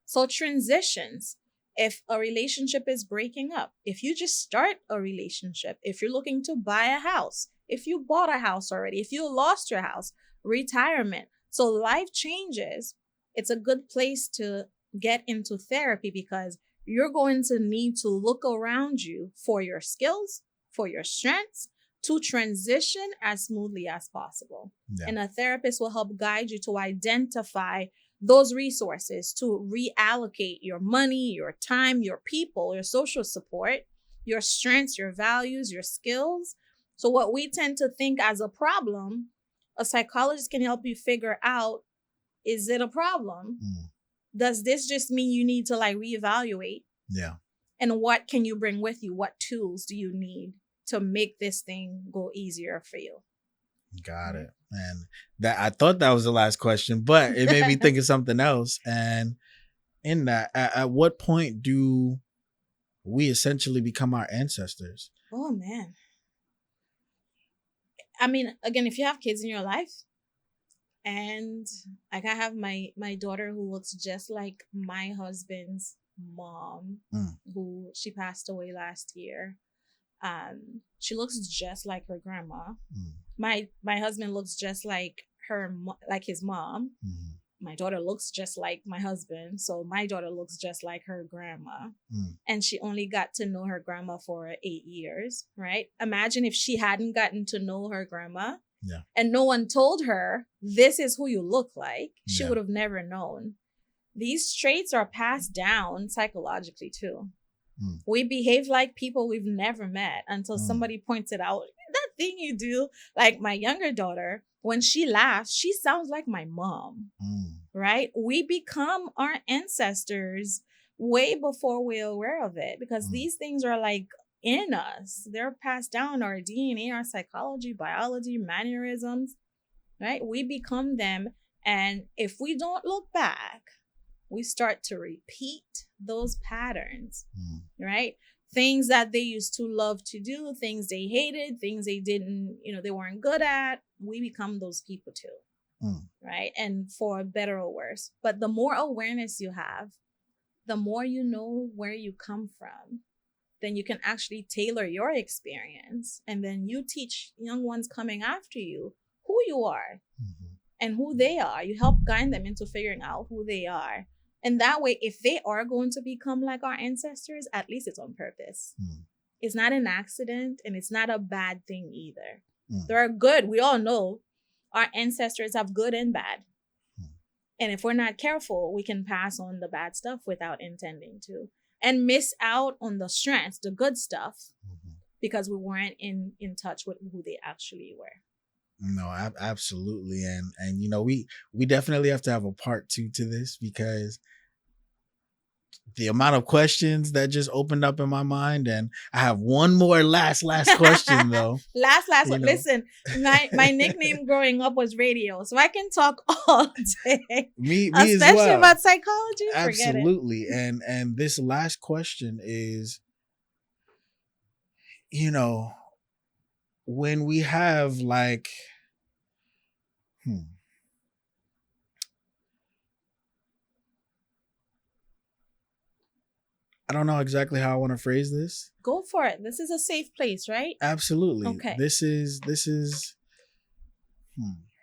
So transitions, if a relationship is breaking up, if you just start a relationship, if you're looking to buy a house, if you bought a house already, if you lost your house, retirement. So life changes. It's a good place to get into therapy because you're going to need to look around you for your skills, for your strengths, to transition as smoothly as possible. Yeah. And a therapist will help guide you to identify those resources, to reallocate your money, your time, your people, your social support, your strengths, your values, your skills. So what we tend to think as a problem, a psychologist can help you figure out, is it a problem? Does this just mean you need to like reevaluate? Yeah. And what can you bring with you? What tools do you need to make this thing go easier for you? Got it. And that, I thought that was the last question, but it made me think of something else. And in that, at what point do we essentially become our ancestors? Oh man. I mean, again, if you have kids in your life, and like I have my daughter who looks just like my husband's mom, who she passed away last year. She looks just like her grandma. My husband looks just like his mom. My daughter looks just like my husband, so my daughter looks just like her grandma. And she only got to know her grandma for 8 years, right? Imagine if she hadn't gotten to know her grandma, and no one told her, this is who you look like. She would have never known. These traits are passed down psychologically too. We behave like people we've never met until somebody points it out. That thing you do, like my younger daughter, when she laughs, she sounds like my mom, right? We become our ancestors way before we're aware of it because these things are like in us. They're passed down, our DNA, our psychology, biology, mannerisms, right? We become them. And if we don't look back, we start to repeat those patterns, right? Things that they used to love to do, things they hated, things they didn't, they weren't good at. We become those people too, right? And for better or worse. But the more awareness you have, the more you know where you come from, then you can actually tailor your experience. And then you teach young ones coming after you who you are and who they are. You help guide them into figuring out who they are. And that way, if they are going to become like our ancestors, at least it's on purpose. It's not an accident and it's not a bad thing either. They're good. We all know our ancestors have good and bad. And if we're not careful, we can pass on the bad stuff without intending to and miss out on the strengths, the good stuff, because we weren't in touch with who they actually were. No, absolutely. And we definitely have to have a part 2 to this because the amount of questions that just opened up in my mind, and I have one more last question though. last one. Listen, my nickname growing up was radio, so I can talk all day. me especially as well. about psychology. Absolutely. And this last question is, when we have like, I don't know exactly how I want to phrase this. Go for it. This is a safe place, right? Absolutely. Okay. This is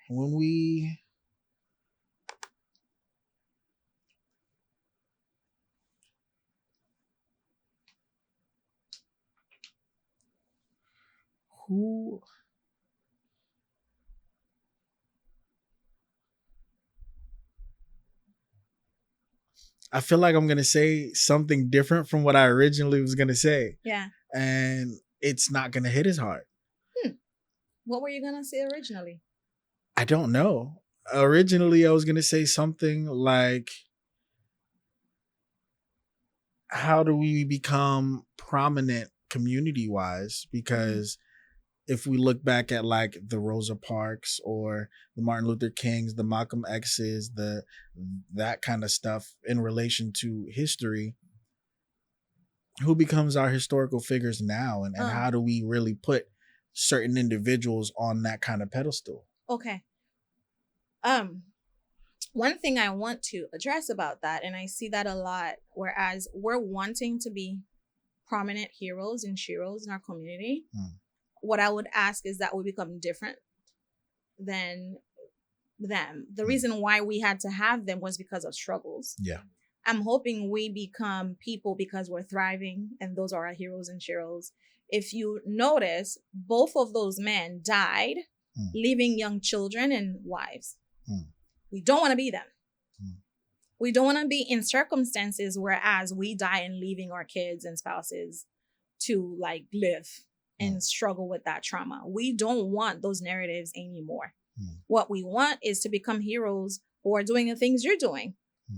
when we who I feel like I'm going to say something different from what I originally was going to say. Yeah. And it's not going to hit as hard. What were you going to say originally? I don't know. Originally, I was going to say something like, how do we become prominent community-wise? Because if we look back at like the Rosa Parks or the Martin Luther Kings, the Malcolm X's, that kind of stuff in relation to history, who becomes our historical figures now? And how do we really put certain individuals on that kind of pedestal? Okay. One thing I want to address about that, and I see that a lot, whereas we're wanting to be prominent heroes and sheroes in our community, what I would ask is that we become different than them. The reason why we had to have them was because of struggles. Yeah. I'm hoping we become people because we're thriving, and those are our heroes and sheroes. If you notice, both of those men died leaving young children and wives. We don't want to be them. We don't want to be in circumstances whereas we die and leaving our kids and spouses to like live and struggle with that trauma. We don't want those narratives anymore. What we want is to become heroes who are doing the things you're doing,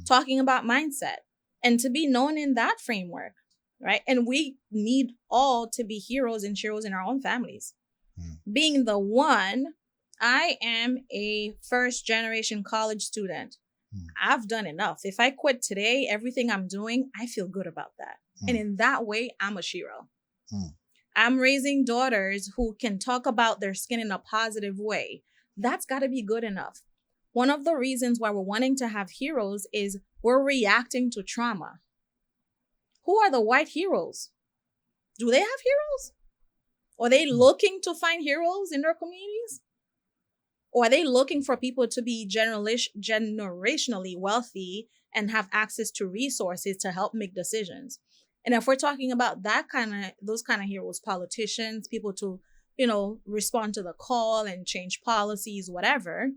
talking about mindset, and to be known in that framework, right? And we need all to be heroes and sheroes in our own families. Being the one, I am a first generation college student. I've done enough. If I quit today, everything I'm doing, I feel good about that. And in that way, I'm a shero. I'm raising daughters who can talk about their skin in a positive way. That's got to be good enough. One of the reasons why we're wanting to have heroes is we're reacting to trauma. Who are the white heroes? Do they have heroes? Are they looking to find heroes in their communities? Or are they looking for people to be generationally wealthy and have access to resources to help make decisions? And if we're talking about those kind of heroes, politicians, people to, respond to the call and change policies, whatever,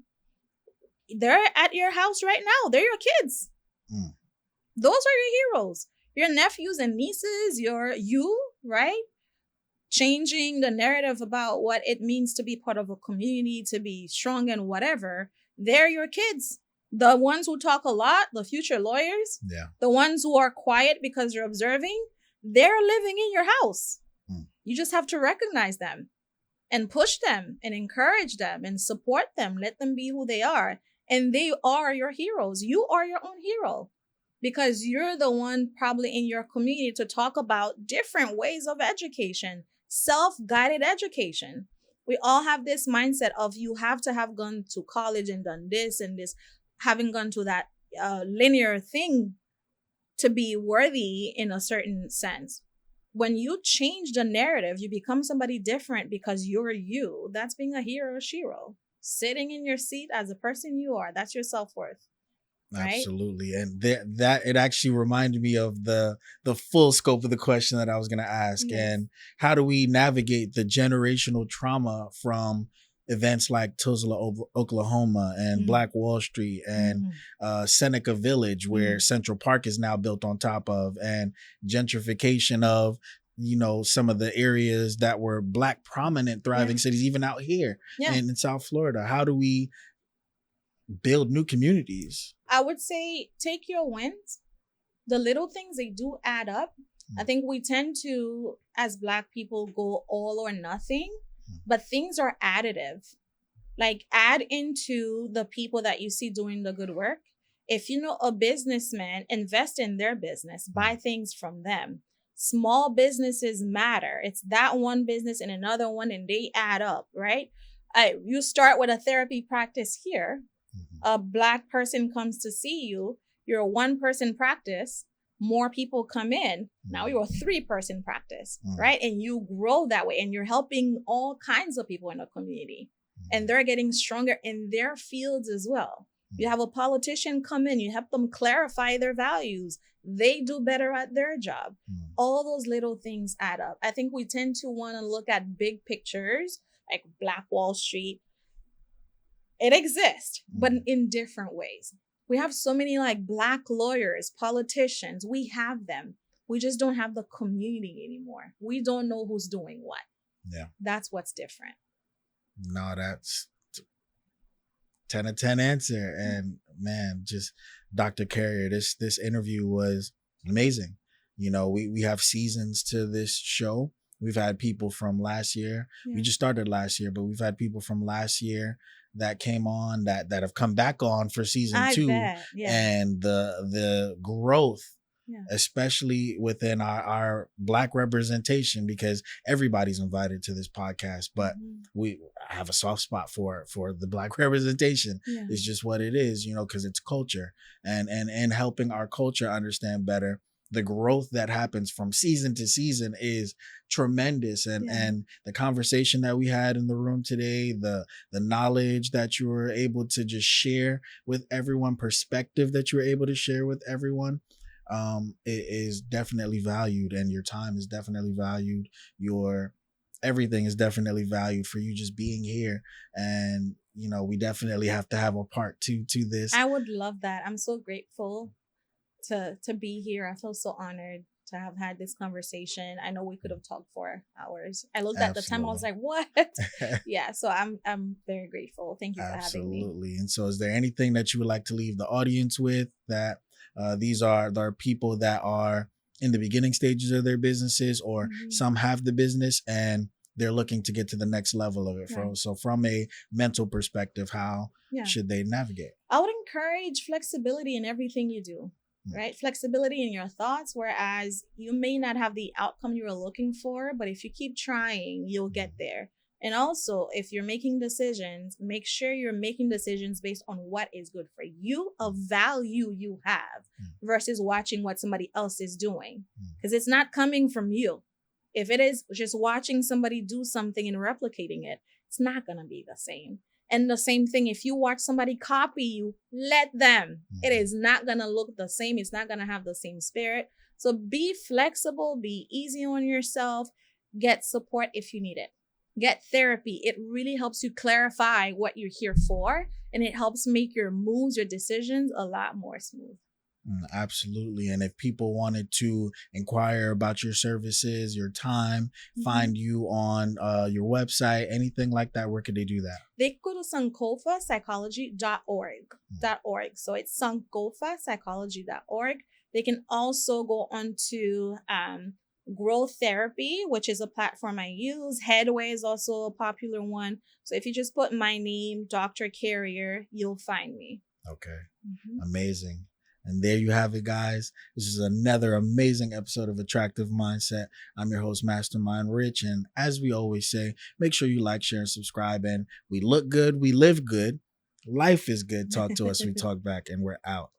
they're at your house right now. They're your kids. Those are your heroes. Your nephews and nieces, right? Changing the narrative about what it means to be part of a community, to be strong and whatever. They're your kids. The ones who talk a lot, the future lawyers, the ones who are quiet because you're observing, they're living in your house. You just have to recognize them and push them and encourage them and support them. Let them be who they are. And they are your heroes. You are your own hero because you're the one probably in your community to talk about different ways of education, self-guided education. We all have this mindset of you have to have gone to college and done this and this, having gone to that linear thing to be worthy in a certain sense. When you change the narrative, you become somebody different because you're you. That's being a hero or shero. Sitting in your seat as a person you are. That's your self-worth. Right? Absolutely. And that it actually reminded me of the full scope of the question that I was going to ask. Yes. And how do we navigate the generational trauma from events like Tulsa, Oklahoma and Black Wall Street and Seneca Village, where Central Park is now built on top of, and gentrification of, some of the areas that were Black prominent thriving cities, even out here and in South Florida. How do we build new communities? I would say take your wins the little things, they do add up. I think we tend to, as Black people, go all or nothing, but things are additive. Like, add into the people that you see doing the good work. If you know a businessman, invest in their business, buy things from them. Small businesses matter. It's that one business and another one, and they add up, right? You start with a therapy practice here. A Black person comes to see you. You're a one-person practice. More people come in. Now you're a 3-person practice, right? And you grow that way, and you're helping all kinds of people in the community. And they're getting stronger in their fields as well. You have a politician come in, you help them clarify their values. They do better at their job. All those little things add up. I think we tend to want to look at big pictures, like Black Wall Street. It exists, but in different ways. We have so many like Black lawyers, politicians. We have them. We just don't have the community anymore. We don't know who's doing what. Yeah. That's what's different. No, that's 10 of 10 answer. And man, just Dr. Carrier, this interview was amazing. You know, we have seasons to this show. We've had people from last year. Yeah. We just started last year, but we've had people from last year that came on that have come back on for season 2. Yeah. And the growth, especially within our Black representation, because everybody's invited to this podcast, but I have a soft spot for the Black representation. It's just what it is, you know, because it's culture, and helping our culture understand better. The growth that happens from season to season is tremendous. And the conversation that we had in the room today, the knowledge that you were able to just share with everyone, perspective that you were able to share with everyone, it is definitely valued, and your time is definitely valued. Your everything is definitely valued for you just being here. And, you know, we definitely have to have a part 2 to this. I would love that. I'm so grateful to be here. I feel so honored to have had this conversation. I know we could have talked for hours. I looked at the time, I was like, what? Yeah, so I'm very grateful. Thank you for having me. Absolutely. And so is there anything that you would like to leave the audience with, that these are people that are in the beginning stages of their businesses, or some have the business and they're looking to get to the next level of it? So from a mental perspective, how should they navigate? I would encourage flexibility in everything you do. Right? Flexibility in your thoughts, whereas you may not have the outcome you were looking for, but if you keep trying, you'll get there. And also, if you're making decisions, make sure you're making decisions based on what is good for you, a value you have, versus watching what somebody else is doing. Because it's not coming from you. If it is just watching somebody do something and replicating it, it's not going to be the same. And the same thing, if you watch somebody copy you, let them. It is not going to look the same. It's not going to have the same spirit. So be flexible, be easy on yourself, get support if you need it. Get therapy. It really helps you clarify what you're here for, and it helps make your moves, your decisions a lot more smooth. Absolutely. And if people wanted to inquire about your services, your time, find you on your website, anything like that, where could they do that? They go to sankofapsychology.org. So it's sankofapsychology.org. They can also go on to Growth Therapy, which is a platform I use. Headway is also a popular one. So if you just put my name, Dr. Carrier, you'll find me. Okay. Amazing. And there you have it, guys. This is another amazing episode of Attractive Mindset. I'm your host, Mastermind Rich. And as we always say, make sure you like, share, and subscribe. And we look good. We live good. Life is good. Talk to us. We talk back, and we're out.